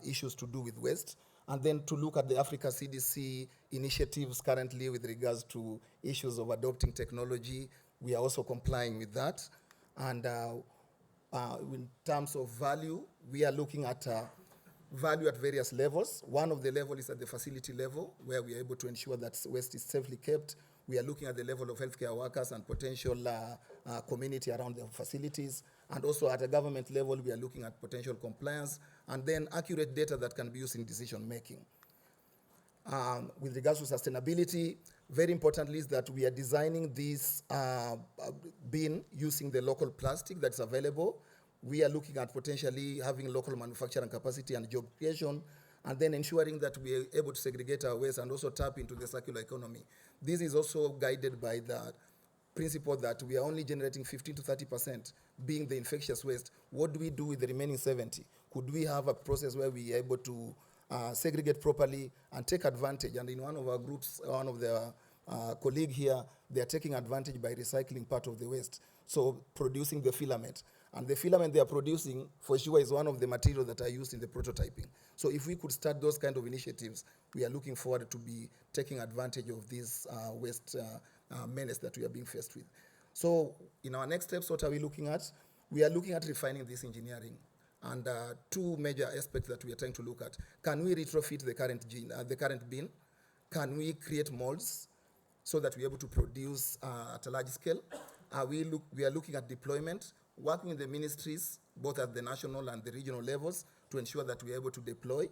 issues to do with waste. And then to look at the Africa CDC initiatives currently with regards to issues of adopting technology. We are also complying with that. And in terms of value, we are looking at value at various levels. One of the levels is at the facility level, where we are able to ensure that waste is safely kept. We are looking at the level of healthcare workers and potential community around the facilities. And also at a government level, we are looking at potential compliance and then accurate data that can be used in decision making. With regards to sustainability, very importantly is that we are designing this bin using the local plastic that's available. We are looking at potentially having local manufacturing capacity and job creation. and then ensuring that we are able to segregate our waste and also tap into the circular economy. This is also guided by the principle that we are only generating 15 to 30% being the infectious waste. What do we do with the remaining 70? Could we have a process where we are able to segregate properly and take advantage? And in one of our groups, one of the colleague here, they are taking advantage by recycling part of the waste, so producing the filament. And the filament they are producing, for sure, is one of the materials that are used in the prototyping. So if we could start those kind of initiatives, we are looking forward to be taking advantage of this waste menace that we are being faced with. So in our next steps, what are we looking at? We are looking at refining this engineering. And two major aspects that we are trying to look at. Can we retrofit the current bin? Can we create molds so that we're able to produce at a large scale? We are looking at deployment, working in the ministries, both at the national and the regional levels, to ensure that we're able to deploy.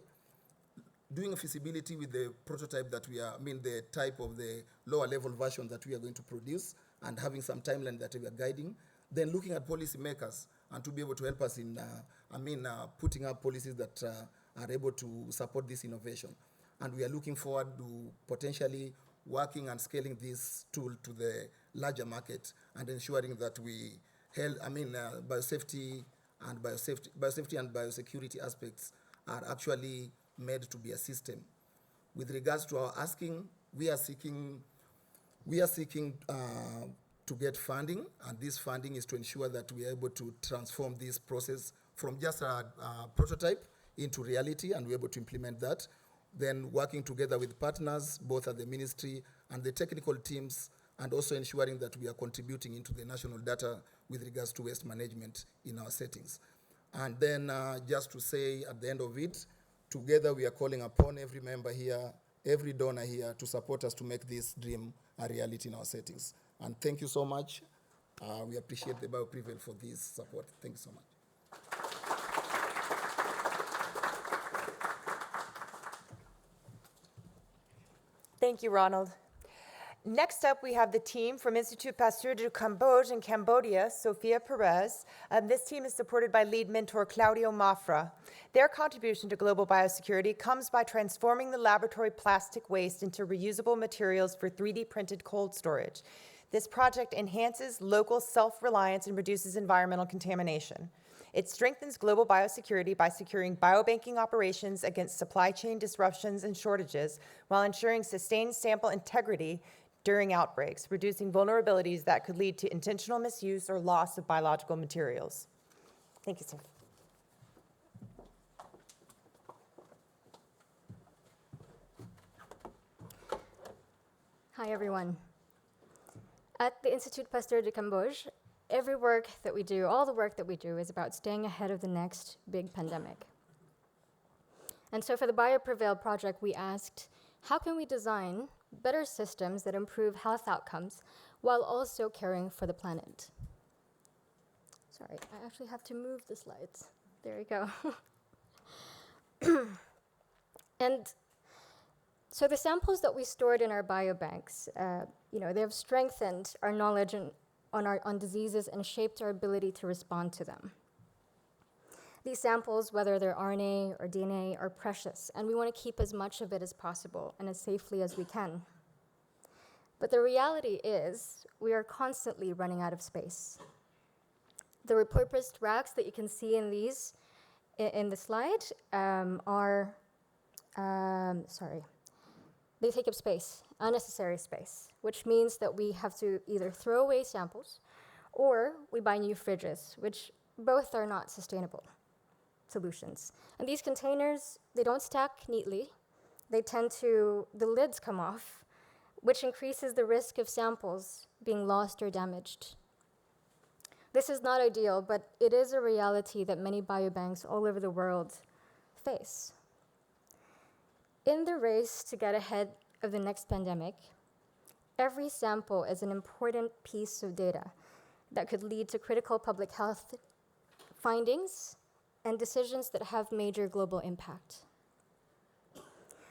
Doing a feasibility with the prototype that the type of the lower level version that we are going to produce, and having some timeline that we are guiding. Then looking at policymakers and to be able to help us in putting up policies that are able to support this innovation. And we are looking forward to potentially working and scaling this tool to the larger market and ensuring that we biosafety and biosecurity aspects are actually made to be a system. With regards to our asking, we are seeking to get funding, and this funding is to ensure that we are able to transform this process from just a prototype into reality, and we're able to implement that. Then working together with partners, both at the ministry and the technical teams, and also ensuring that we are contributing into the national data with regards to waste management in our settings. And then just to say at the end of it, together we are calling upon every member here, every donor here to support us to make this dream a reality in our settings. And thank you so much. We appreciate the BioPREVAIL for this support. Thank you so much. Thank you, Ronald. Next up, we have the team from Institut Pasteur de Cambodge in Cambodia, Sophia Perez. This team is supported by lead mentor Claudio Mafra. Their contribution to global biosecurity comes by transforming the laboratory plastic waste into reusable materials for 3D printed cold storage. This project enhances local self-reliance and reduces environmental contamination. It strengthens global biosecurity by securing biobanking operations against supply chain disruptions and shortages while ensuring sustained sample integrity during outbreaks, reducing vulnerabilities that could lead to intentional misuse or loss of biological materials. Thank you, Soph. Hi, everyone. At the Institut Pasteur de Cambodge, every work that we do, all the work that we do, is about staying ahead of the next big pandemic. And so for the BioPREVAIL project, we asked, how can we design better systems that improve health outcomes while also caring for the planet? Sorry, I actually have to move the slides. There we go. And so the samples that we stored in our biobanks, they have strengthened our knowledge on diseases and shaped our ability to respond to them. These samples, whether they're RNA or DNA, are precious, and we want to keep as much of it as possible and as safely as we can. But the reality is, we are constantly running out of space. The repurposed racks that you can see in the slide they take up space, unnecessary space, which means that we have to either throw away samples or we buy new fridges, which both are not sustainable solutions. And these containers, they don't stack neatly. The lids come off, which increases the risk of samples being lost or damaged. This is not ideal, but it is a reality that many biobanks all over the world face. In the race to get ahead of the next pandemic, every sample is an important piece of data that could lead to critical public health findings and decisions that have major global impact.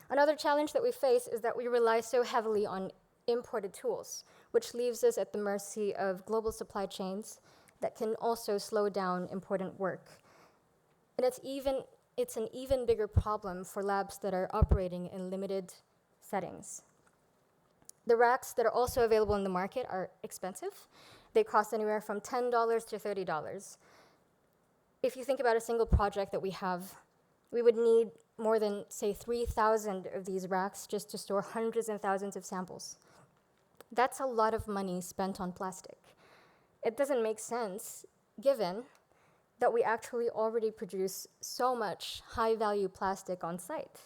Another challenge that we face is that we rely so heavily on imported tools, which leaves us at the mercy of global supply chains that can also slow down important work. And it's even it's an even bigger problem for labs that are operating in limited settings. The racks that are also available in the market are expensive. They cost anywhere from $10 to $30. If you think about a single project that we have, we would need more than, say, 3,000 of these racks just to store hundreds and thousands of samples. That's a lot of money spent on plastic. It doesn't make sense, given that we actually already produce so much high-value plastic on site.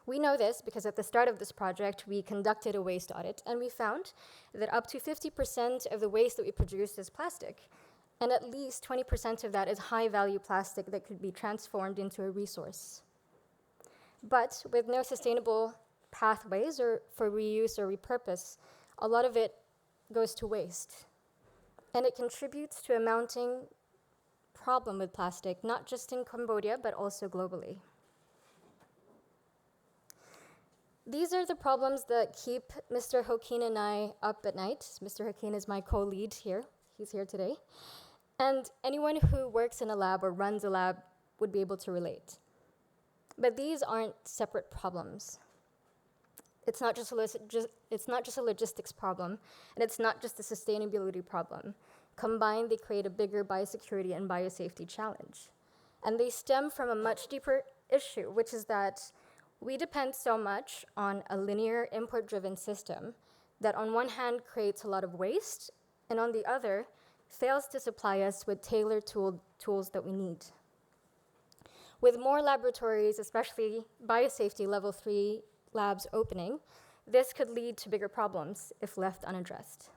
We know this because at the start of this project, we conducted a waste audit, and we found that up to 50% of the waste that we produce is plastic, and at least 20% of that is high-value plastic that could be transformed into a resource. But with no sustainable pathways or for reuse or repurpose, a lot of it goes to waste. And it contributes to a mounting problem with plastic, not just in Cambodia, but also globally. These are the problems that keep Mr. Hokin and I up at night. Mr. Hokin is my co-lead here. He's here today. And anyone who works in a lab or runs a lab would be able to relate. But these aren't separate problems. It's not just a logistics problem, and it's not just a sustainability problem. Combined, they create a bigger biosecurity and biosafety challenge. And they stem from a much deeper issue, which is that we depend so much on a linear import-driven system that on one hand creates a lot of waste, and on the other, fails to supply us with tailored tools that we need. With more laboratories, especially biosafety level 3 labs opening, this could lead to bigger problems if left unaddressed.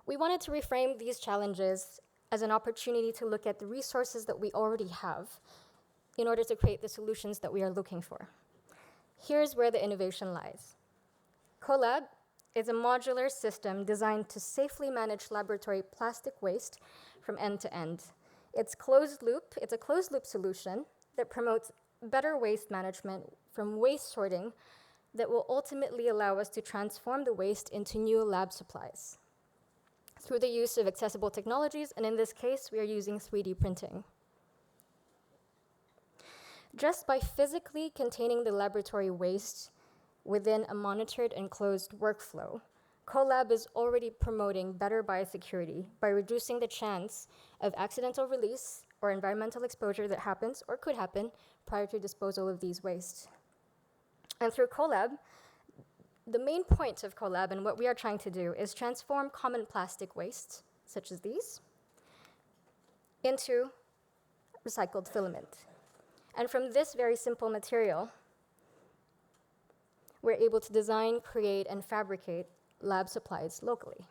We wanted to reframe these challenges as an opportunity to look at the resources that we already have in order to create the solutions that we are looking for. Here's where the innovation lies. CoLab is a modular system designed to safely manage laboratory plastic waste from end to end. It's a closed loop solution that promotes better waste management from waste sorting that will ultimately allow us to transform the waste into new lab supplies through the use of accessible technologies, and in this case, we are using 3D printing. Just by physically containing the laboratory waste within a monitored and closed workflow, CoLab is already promoting better biosecurity by reducing the chance of accidental release or environmental exposure that happens or could happen prior to disposal of these wastes. And through CoLab, the main point of CoLab and what we are trying to do is transform common plastic waste, such as these, into recycled filament. And from this very simple material, we're able to design, create, and fabricate lab supplies locally.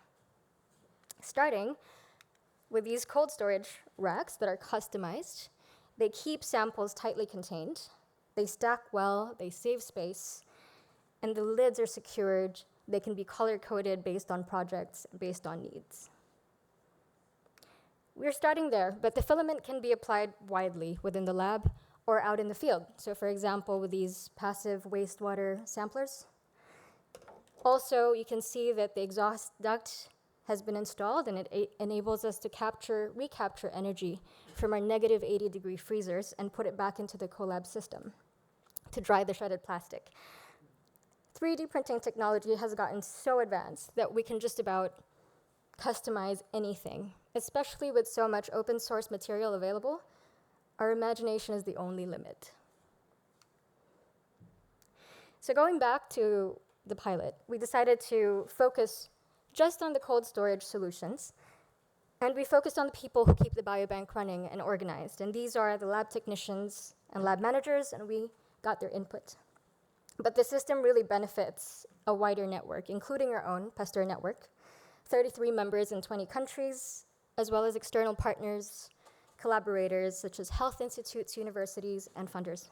Starting with these cold storage racks that are customized, they keep samples tightly contained, they stack well, they save space, and the lids are secured. They can be color-coded based on projects, based on needs. We're starting there, but the filament can be applied widely within the lab or out in the field. So for example, with these passive wastewater samplers. Also, you can see that the exhaust duct has been installed, and it enables us to recapture energy from our negative 80-degree freezers and put it back into the CoLab system to dry the shredded plastic. 3D printing technology has gotten so advanced that we can just about customize anything, especially with so much open source material available. Our imagination is the only limit. So going back to the pilot, we decided to focus just on the cold storage solutions, and we focused on the people who keep the biobank running and organized, and these are the lab technicians and lab managers, and we got their input. But the system really benefits a wider network, including our own Pasteur network, 33 members in 20 countries, as well as external partners, collaborators such as health institutes, universities, and funders.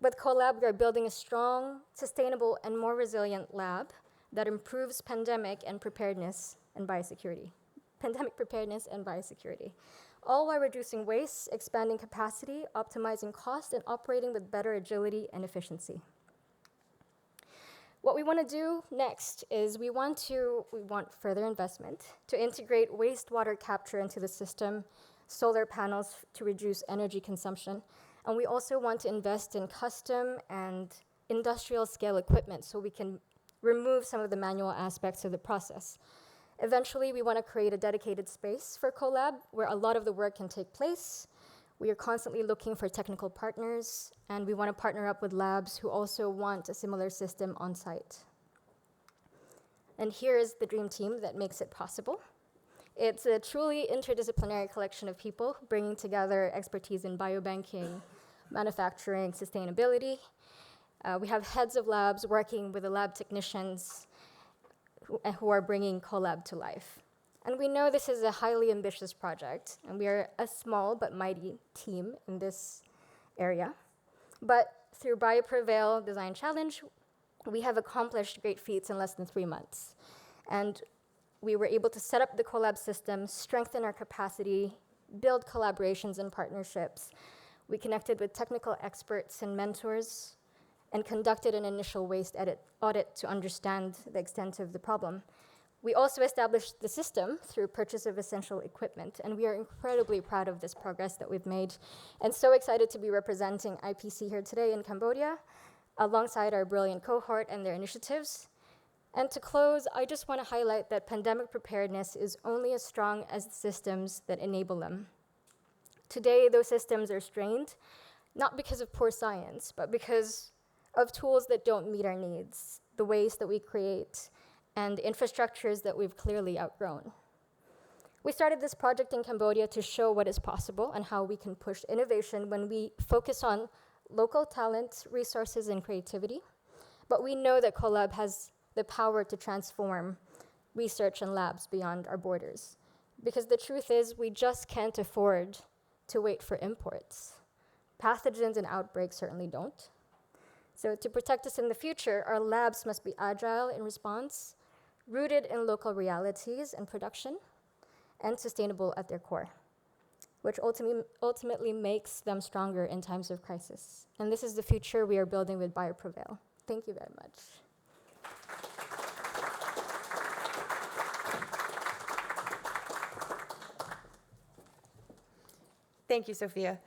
With CoLab, we are building a strong, sustainable, and more resilient lab that improves pandemic preparedness and biosecurity, all while reducing waste, expanding capacity, optimizing cost, and operating with better agility and efficiency. What we want to do next is we want further investment to integrate wastewater capture into the system, solar panels to reduce energy consumption, and we also want to invest in custom and industrial scale equipment so we can remove some of the manual aspects of the process. Eventually, we want to create a dedicated space for CoLab where a lot of the work can take place. We are constantly looking for technical partners, and we want to partner up with labs who also want a similar system on site. And here is the dream team that makes it possible. It's a truly interdisciplinary collection of people bringing together expertise in biobanking, manufacturing, sustainability. We have heads of labs working with the lab technicians who are bringing CoLab to life. And we know this is a highly ambitious project, and we are a small but mighty team in this area. But through BioPREVAIL Design Challenge, we have accomplished great feats in less than 3 months. And we were able to set up the CoLab system, strengthen our capacity, build collaborations and partnerships. We connected with technical experts and mentors, and conducted an initial waste audit to understand the extent of the problem. We also established the system through purchase of essential equipment, and we are incredibly proud of this progress that we've made, and so excited to be representing IPC here today in Cambodia, alongside our brilliant cohort and their initiatives. And to close, I just want to highlight that pandemic preparedness is only as strong as the systems that enable them. Today, those systems are strained, not because of poor science, but because of tools that don't meet our needs, the waste that we create, and infrastructures that we've clearly outgrown. We started this project in Cambodia to show what is possible and how we can push innovation when we focus on local talent, resources, and creativity. But we know that CoLab has the power to transform research and labs beyond our borders. Because the truth is, we just can't afford to wait for imports. Pathogens and outbreaks certainly don't. So to protect us in the future, our labs must be agile in response, rooted in local realities and production, and sustainable at their core, which ultimately makes them stronger in times of crisis. And this is the future we are building with BioPREVAIL. Thank you very much. Thank you, Sophia.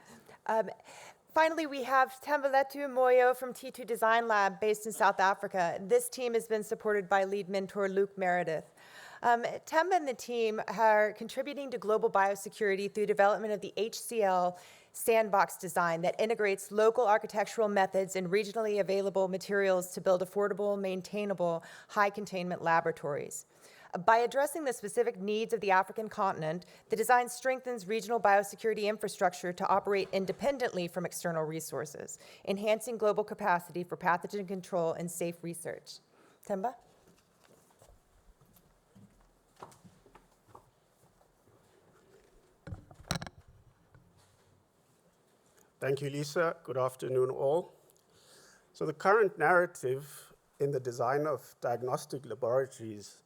Finally, we have Thembeletu Moyo from T2 Design Lab based in South Africa. This team has been supported by lead mentor Luke Meredith. Themba and the team are contributing to global biosecurity through development of the HCL sandbox design that integrates local architectural methods and regionally available materials to build affordable, maintainable, high containment laboratories. By addressing the specific needs of the African continent, the design strengthens regional biosecurity infrastructure to operate independently from external resources, enhancing global capacity for pathogen control and safe research. Themba? Thank you, Lisa. Good afternoon, all. So the current narrative in the design of diagnostic laboratories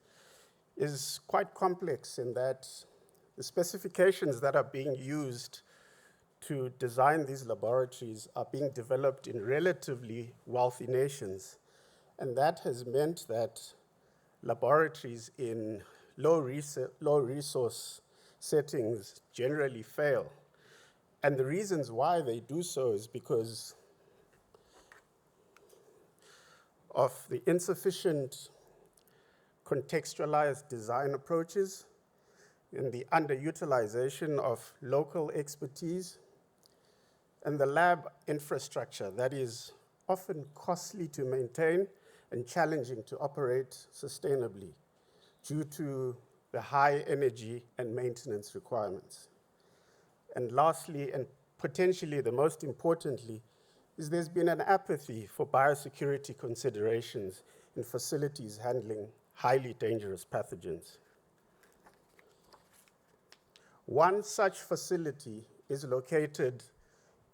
is quite complex in that the specifications that are being used to design these laboratories are being developed in relatively wealthy nations. And that has meant that laboratories in low resource settings generally fail. And the reasons why they do so is because of the insufficient contextualized design approaches and the underutilization of local expertise and the lab infrastructure that is often costly to maintain and challenging to operate sustainably due to the high energy and maintenance requirements. And lastly, and potentially the most importantly, is there's been an apathy for biosecurity considerations in facilities handling highly dangerous pathogens. One such facility is located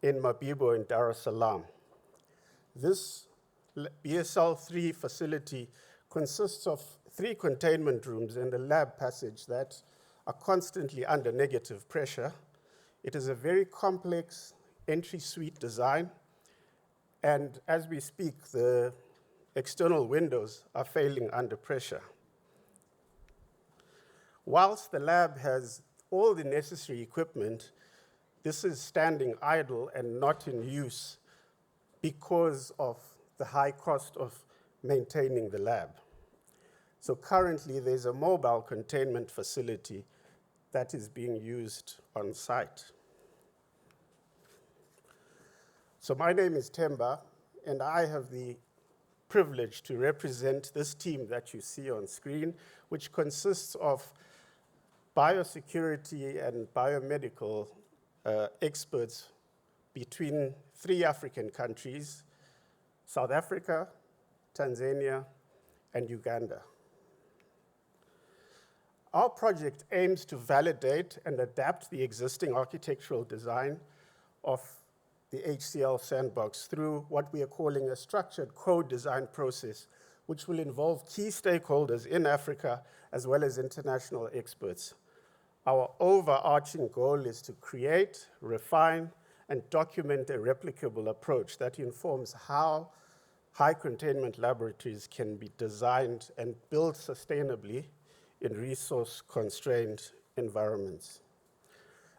in Mabibo in Dar es Salaam. This BSL-3 facility consists of 3 containment rooms and a lab passage that are constantly under negative pressure. It is a very complex entry suite design, and as we speak, the external windows are failing under pressure. Whilst the lab has all the necessary equipment, this is standing idle and not in use because of the high cost of maintaining the lab. So currently, there's a mobile containment facility that is being used on site. So my name is Temba, and I have the privilege to represent this team that you see on screen, which consists of biosecurity and biomedical experts between 3 African countries, South Africa, Tanzania, and Uganda. Our project aims to validate and adapt the existing architectural design of the HCL sandbox through what we are calling a structured co-design process, which will involve key stakeholders in Africa as well as international experts. Our overarching goal is to create, refine, and document a replicable approach that informs how high containment laboratories can be designed and built sustainably in resource-constrained environments.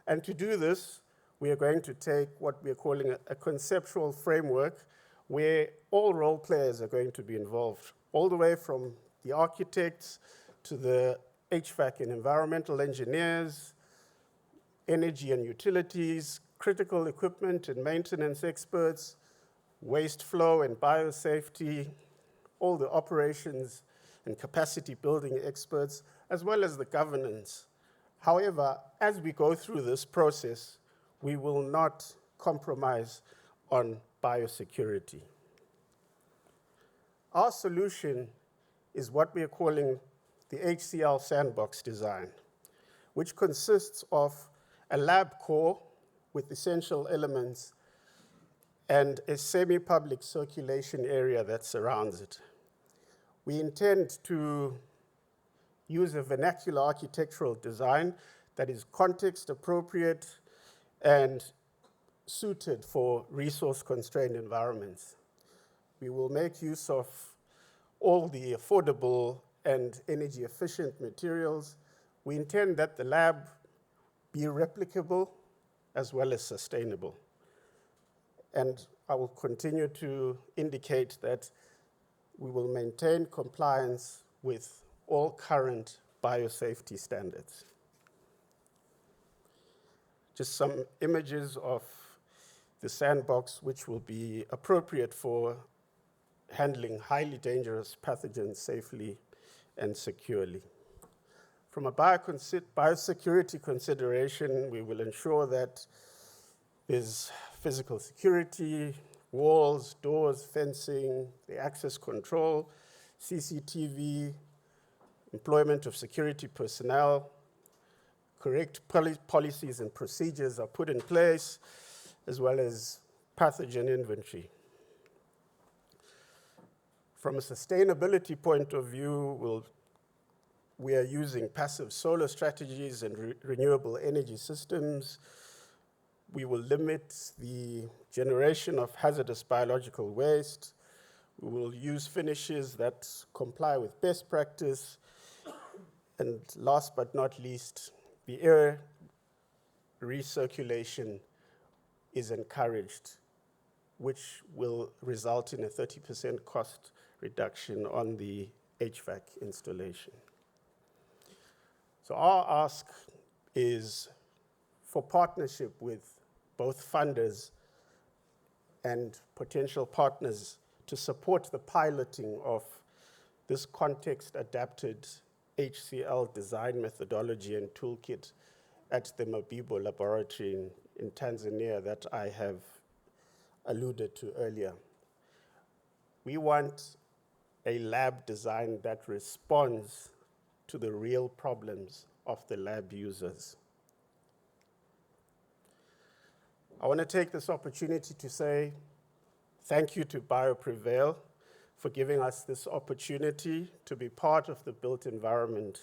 And to do this, we are going to take what we are calling a conceptual framework where all role players are going to be involved, all the way from the architects to the HVAC and environmental engineers, energy and utilities, critical equipment and maintenance experts, waste flow and biosafety, all the operations and capacity building experts, as well as the governance. However, as we go through this process, we will not compromise on biosecurity. Our solution is what we are calling the HCL sandbox design, which consists of a lab core with essential elements and a semi-public circulation area that surrounds it. We intend to use a vernacular architectural design that is context appropriate and suited for resource-constrained environments. We will make use of all the affordable and energy-efficient materials. We intend that the lab be replicable as well as sustainable. And I will continue to indicate that we will maintain compliance with all current biosafety standards. Just some images of the sandbox, which will be appropriate for handling highly dangerous pathogens safely and securely. From a biosecurity consideration, we will ensure that there's physical security, walls, doors, fencing, the access control, CCTV, employment of security personnel, correct policies and procedures are put in place, as well as pathogen inventory. From a sustainability point of view, we are using passive solar strategies and renewable energy systems. We will limit the generation of hazardous biological waste. We will use finishes that comply with best practice. And last but not least, the air recirculation is encouraged, which will result in a 30% cost reduction on the HVAC installation. So our ask is for partnership with both funders and potential partners to support the piloting of this context-adapted HCL design methodology and toolkit at the Mabibo laboratory in Tanzania that I have alluded to earlier. We want a lab design that responds to the real problems of the lab users. I want to take this opportunity to say thank you to BioPREVAIL for giving us this opportunity to be part of the Built Environment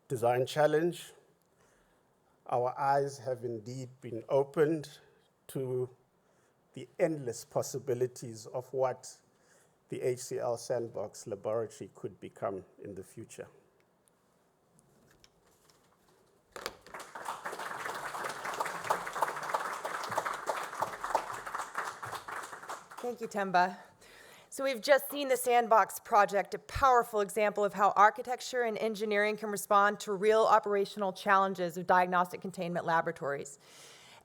Design Challenge. Our eyes have indeed been opened to the endless possibilities of what the HCL Sandbox Laboratory could become in the future. Thank you, Temba. So we've just seen the Sandbox project, a powerful example of how architecture and engineering can respond to real operational challenges of diagnostic containment laboratories.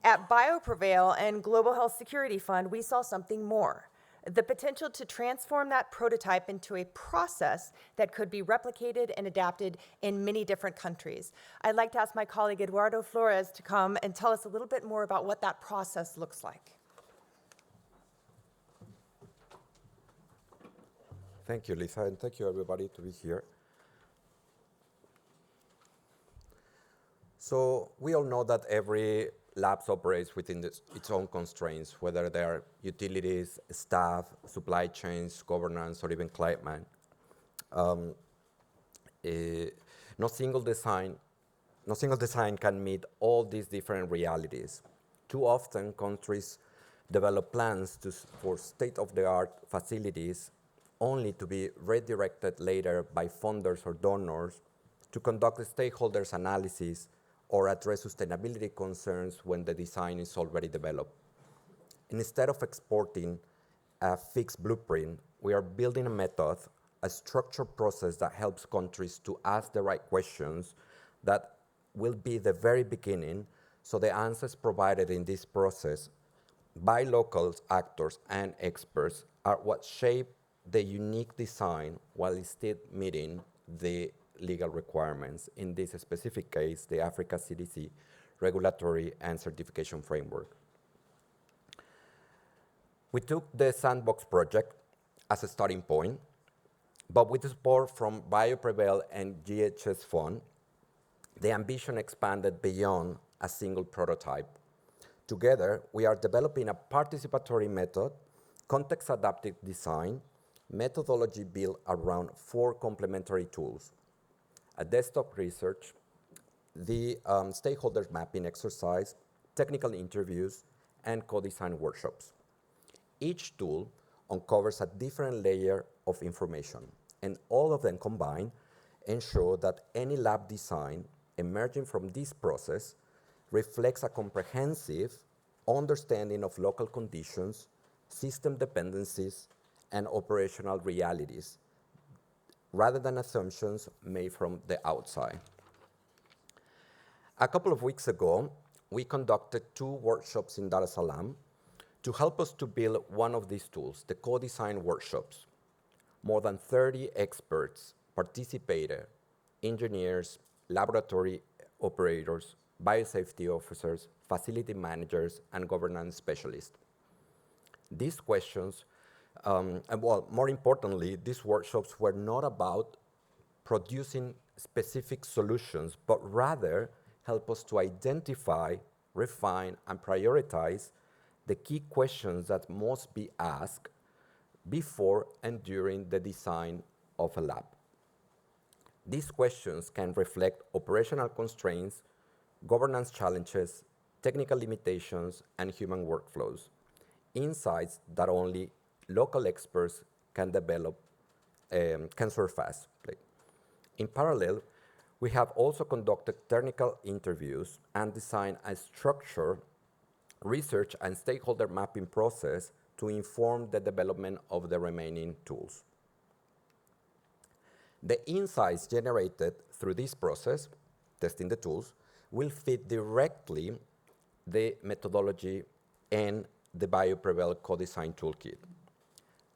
At BioPREVAIL and Global Health Security Fund, we saw something more: the potential to transform that prototype into a process that could be replicated and adapted in many different countries. I'd like to ask my colleague Eduardo Flores to come and tell us a little bit more about what that process looks like. Thank you, Lisa, and thank you, everybody, to be here. So we all know that every lab operates within its own constraints, whether they are utilities, staff, supply chains, governance, or even climate. No single design can meet all these different realities. Too often, countries develop plans for state-of-the-art facilities only to be redirected later by funders or donors to conduct a stakeholders analysis or address sustainability concerns when the design is already developed. Instead of exporting a fixed blueprint, we are building a method, a structured process that helps countries to ask the right questions that will be the very beginning, so the answers provided in this process by local actors and experts are what shape the unique design while still meeting the legal requirements, in this specific case, the Africa CDC regulatory and certification framework. We took the Sandbox project as a starting point, but with the support from BioPREVAIL and GHS Fund, the ambition expanded beyond a single prototype. Together, we are developing a participatory method, context-adaptive design, methodology built around 4 complementary tools: a desktop research, the stakeholders mapping exercise, technical interviews, and co-design workshops. Each tool uncovers a different layer of information, and all of them combined ensure that any lab design emerging from this process reflects a comprehensive understanding of local conditions, system dependencies, and operational realities, rather than assumptions made from the outside. A couple of weeks ago, we conducted 2 workshops in Dar es Salaam to help us to build one of these tools, the co-design workshops. More than 30 experts participated: engineers, laboratory operators, biosafety officers, facility managers, and governance specialists. These questions, more importantly, these workshops were not about producing specific solutions, but rather help us to identify, refine, and prioritize the key questions that must be asked before and during the design of a lab. These questions can reflect operational constraints, governance challenges, technical limitations, and human workflows, insights that only local experts can develop, can surface. In parallel, we have also conducted technical interviews and designed a structured research and stakeholder mapping process to inform the development of the remaining tools. The insights generated through this process, testing the tools, will fit directly the methodology and the BioPREVAIL co-design toolkit.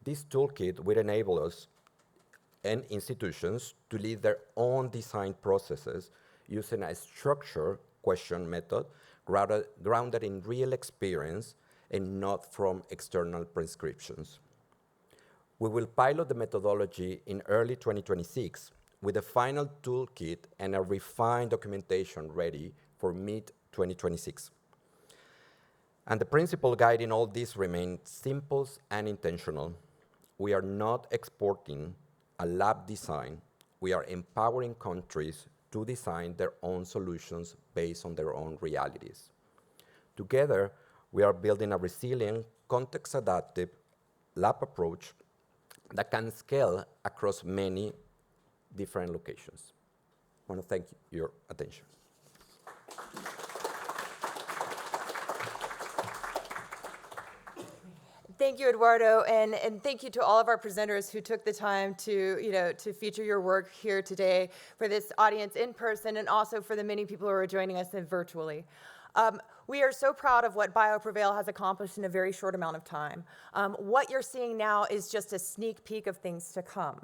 This toolkit will enable us and institutions to lead their own design processes using a structured question method grounded in real experience and not from external prescriptions. We will pilot the methodology in early 2026 with a final toolkit and a refined documentation ready for mid-2026. And the principle guiding all this remains simple and intentional. We are not exporting a lab design. We are empowering countries to design their own solutions based on their own realities. Together, we are building a resilient, context-adaptive lab approach that can scale across many different locations. I want to thank you for your attention. Thank you, Eduardo, and thank you to all of our presenters who took the time to feature your work here today for this audience in person, and also for the many people who are joining us virtually. We are so proud of what BioPREVAIL has accomplished in a very short amount of time. What you're seeing now is just a sneak peek of things to come.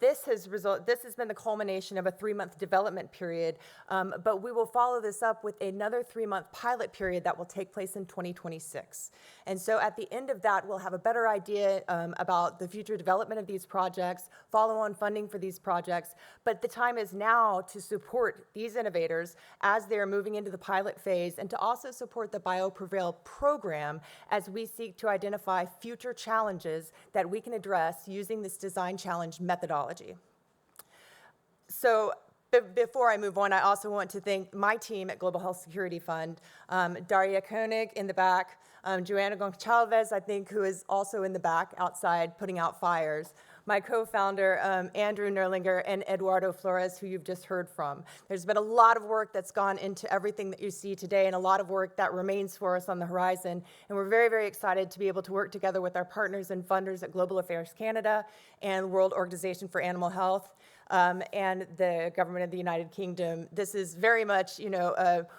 This has been the culmination of a 3-month development period, but we will follow this up with another 3-month pilot period that will take place in 2026. And so at the end of that, we'll have a better idea about the future development of these projects, follow-on funding for these projects, but the time is now to support these innovators as they're moving into the pilot phase, and to also support the BioPREVAIL program as we seek to identify future challenges that we can address using this design challenge methodology. So before I move on, I also want to thank my team at Global Health Security Fund, Daria Koenig in the back, Joanna Goncalves, I think, who is also in the back outside putting out fires, my co-founder, Andrew Nerlinger, and Eduardo Flores, who you've just heard from. There's been a lot of work that's gone into everything that you see today, and a lot of work that remains for us on the horizon. And we're very, very excited to be able to work together with our partners and funders at Global Affairs Canada and World Organization for Animal Health, and the government of the United Kingdom. This is very much,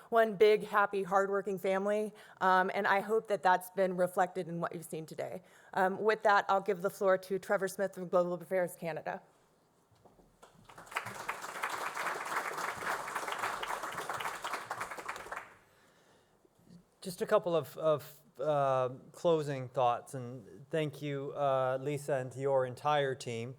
one big, happy, hardworking family, and I hope that that's been reflected in what you've seen today. With that, I'll give the floor to Trevor Smith from Global Affairs Canada. Just a couple of closing thoughts, and thank you, Lisa, and to your entire team.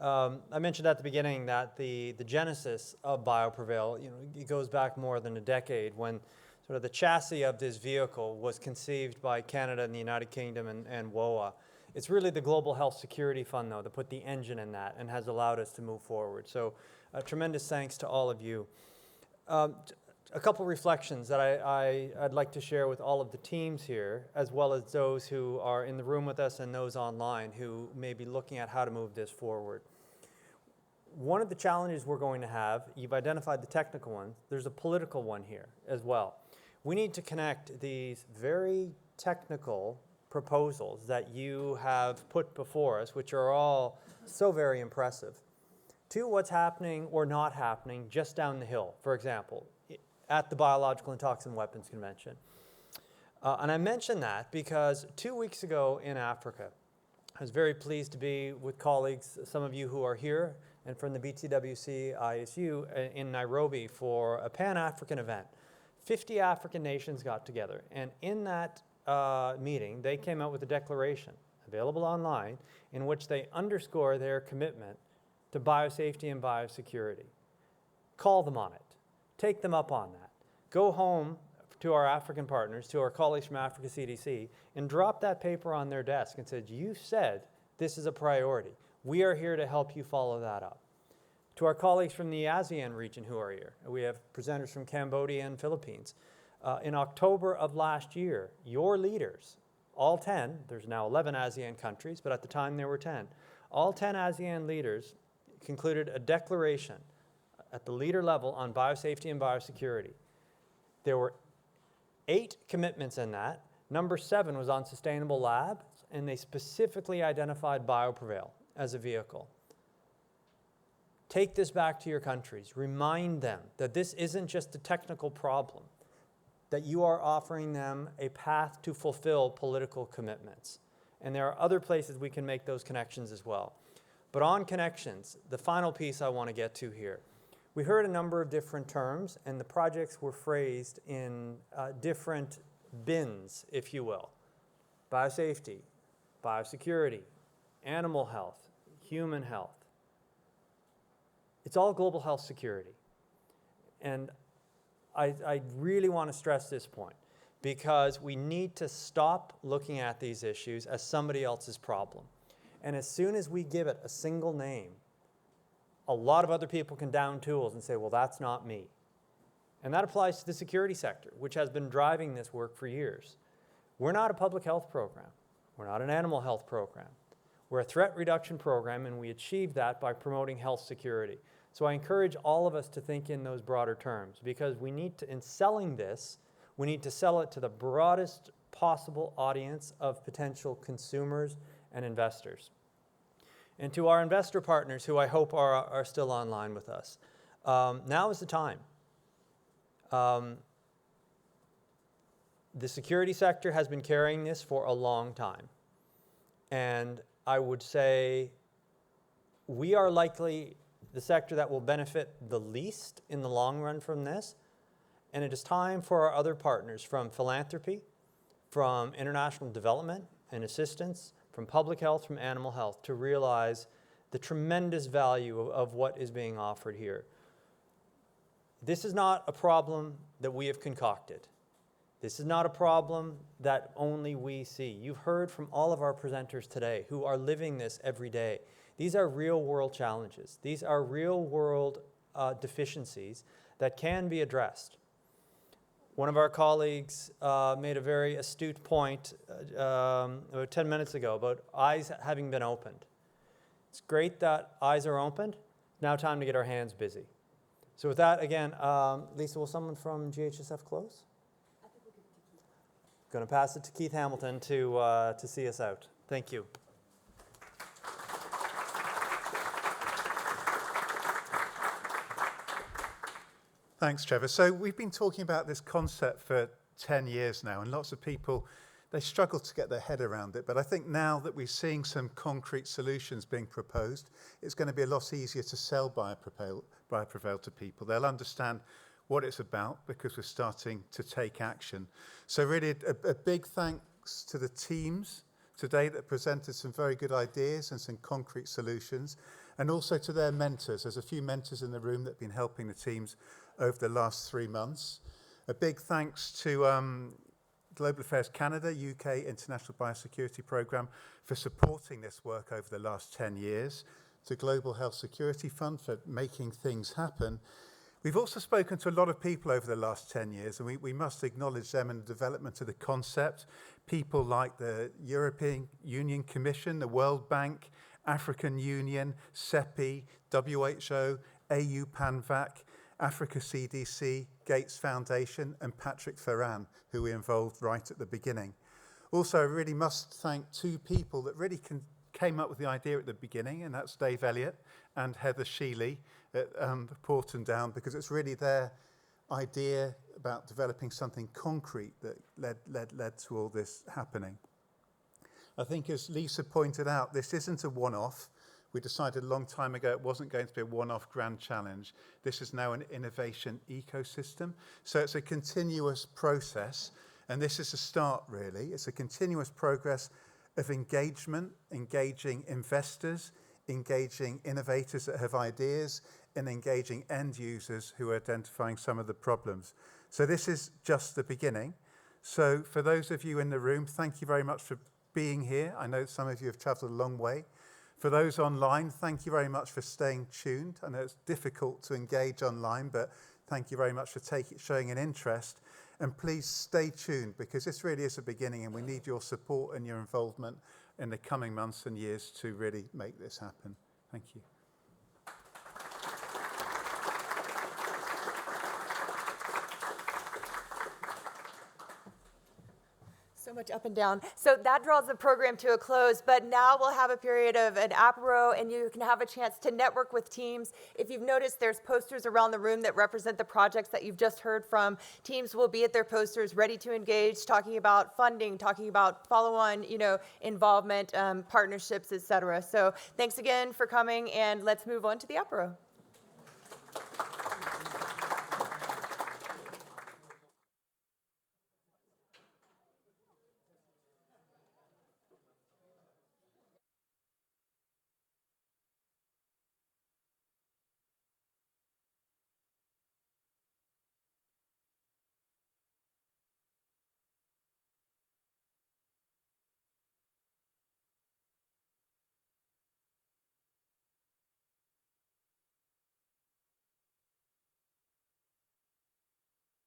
I mentioned at the beginning that the genesis of BioPREVAIL, it goes back more than a decade, when sort of the chassis of this vehicle was conceived by Canada and the United Kingdom and WOA. It's really the Global Health Security Fund, though, that put the engine in that and has allowed us to move forward. So tremendous thanks to all of you. A couple reflections that I'd like to share with all of the teams here, as well as those who are in the room with us and those online who may be looking at how to move this forward. One of the challenges we're going to have, you've identified the technical ones, there's a political one here as well. We need to connect these very technical proposals that you have put before us, which are all so very impressive, to what's happening or not happening just down the hill, for example, at the Biological and Toxin Weapons Convention. And I mention that because 2 weeks ago in Africa, I was very pleased to be with colleagues, some of you who are here, and from the BTWC ISU in Nairobi for a Pan-African event. 50 African nations got together, and in that meeting, they came out with a declaration, available online, in which they underscore their commitment to biosafety and biosecurity. Call them on it. Take them up on that. Go home to our African partners, to our colleagues from Africa CDC, and drop that paper on their desk and say, you said this is a priority. We are here to help you follow that up. To our colleagues from the ASEAN region who are here, we have presenters from Cambodia and Philippines. In October of last year, your leaders, all 10, there's now 11 ASEAN countries, but at the time there were 10, all 10 ASEAN leaders concluded a declaration at the leader level on biosafety and biosecurity. There were 8 commitments in that. Number 7 was on sustainable labs, and they specifically identified BioPREVAIL as a vehicle. Take this back to your countries. Remind them that this isn't just a technical problem, that you are offering them a path to fulfill political commitments. And there are other places we can make those connections as well. But on connections, the final piece I want to get to here. We heard a number of different terms, and the projects were phrased in different bins, if you will. Biosafety, biosecurity, animal health, human health. It's all global health security. And I really want to stress this point, because we need to stop looking at these issues as somebody else's problem. And as soon as we give it a single name, a lot of other people can down tools and say, well, that's not me. And that applies to the security sector, which has been driving this work for years. We're not a public health program. We're not an animal health program. We're a threat reduction program, and we achieve that by promoting health security. So I encourage all of us to think in those broader terms, because we need to, in selling this, we need to sell it to the broadest possible audience of potential consumers and investors. And to our investor partners, who I hope are still online with us, now is the time. The security sector has been carrying this for a long time. And I would say we are likely the sector that will benefit the least in the long run from this. And it is time for our other partners, from philanthropy, from international development and assistance, from public health, from animal health, to realize the tremendous value of what is being offered here. This is not a problem that we have concocted. This is not a problem that only we see. You've heard from all of our presenters today who are living this every day. These are real-world challenges. These are real-world deficiencies that can be addressed. One of our colleagues made a very astute point about 10 minutes ago about eyes having been opened. It's great that eyes are opened. Now time to get our hands busy. So with that, again, Lisa, will someone from GHSF close? Going to pass it to Keith Hamilton to see us out. Thank you. Thanks, Trevor. So we've been talking about this concept for 10 years now, and lots of people, they struggle to get their head around it. But I think now that we're seeing some concrete solutions being proposed, it's going to be a lot easier to sell BioPREVAIL to people. They'll understand what it's about because we're starting to take action. So really a big thanks to the teams today that presented some very good ideas and some concrete solutions, and also to their mentors. There's a few mentors in the room that have been helping the teams over the last 3 months. A big thanks to Global Affairs Canada, UK International Biosecurity Programme for supporting this work over the last 10 years, to Global Health Security Fund for making things happen. We've also spoken to a lot of people over the last 10 years, and we must acknowledge them in the development of the concept. People like the European Union Commission, the World Bank, African Union, CEPI, WHO, AU PANVAC, Africa CDC, Gates Foundation, and Patrick Ferran, who we involved right at the beginning. Also, I really must thank 2 people that really came up with the idea at the beginning, and that's Dave Elliott and Heather Sheely at Porton Down, because it's really their idea about developing something concrete that led to all this happening. I think, as Lisa pointed out, this isn't a one-off. We decided a long time ago it wasn't going to be a one-off grand challenge. This is now an innovation ecosystem. So it's a continuous process, and this is a start, really. It's a continuous progress of engagement, engaging investors, engaging innovators that have ideas, and engaging end users who are identifying some of the problems. So this is just the beginning. So for those of you in the room, thank you very much for being here. I know some of you have traveled a long way. For those online, thank you very much for staying tuned. I know it's difficult to engage online, but thank you very much for showing an interest. And please stay tuned, because this really is a beginning, and we need your support and your involvement in the coming months and years to really make this happen. Thank you. So much up and down. So that draws the program to a close, but now we'll have a period of an apéro, and you can have a chance to network with teams. If you've noticed, there's posters around the room that represent the projects that you've just heard from. Teams will be at their posters ready to engage, talking about funding, talking about follow-on, involvement, partnerships, et cetera. So thanks again for coming, and let's move on to the apéro.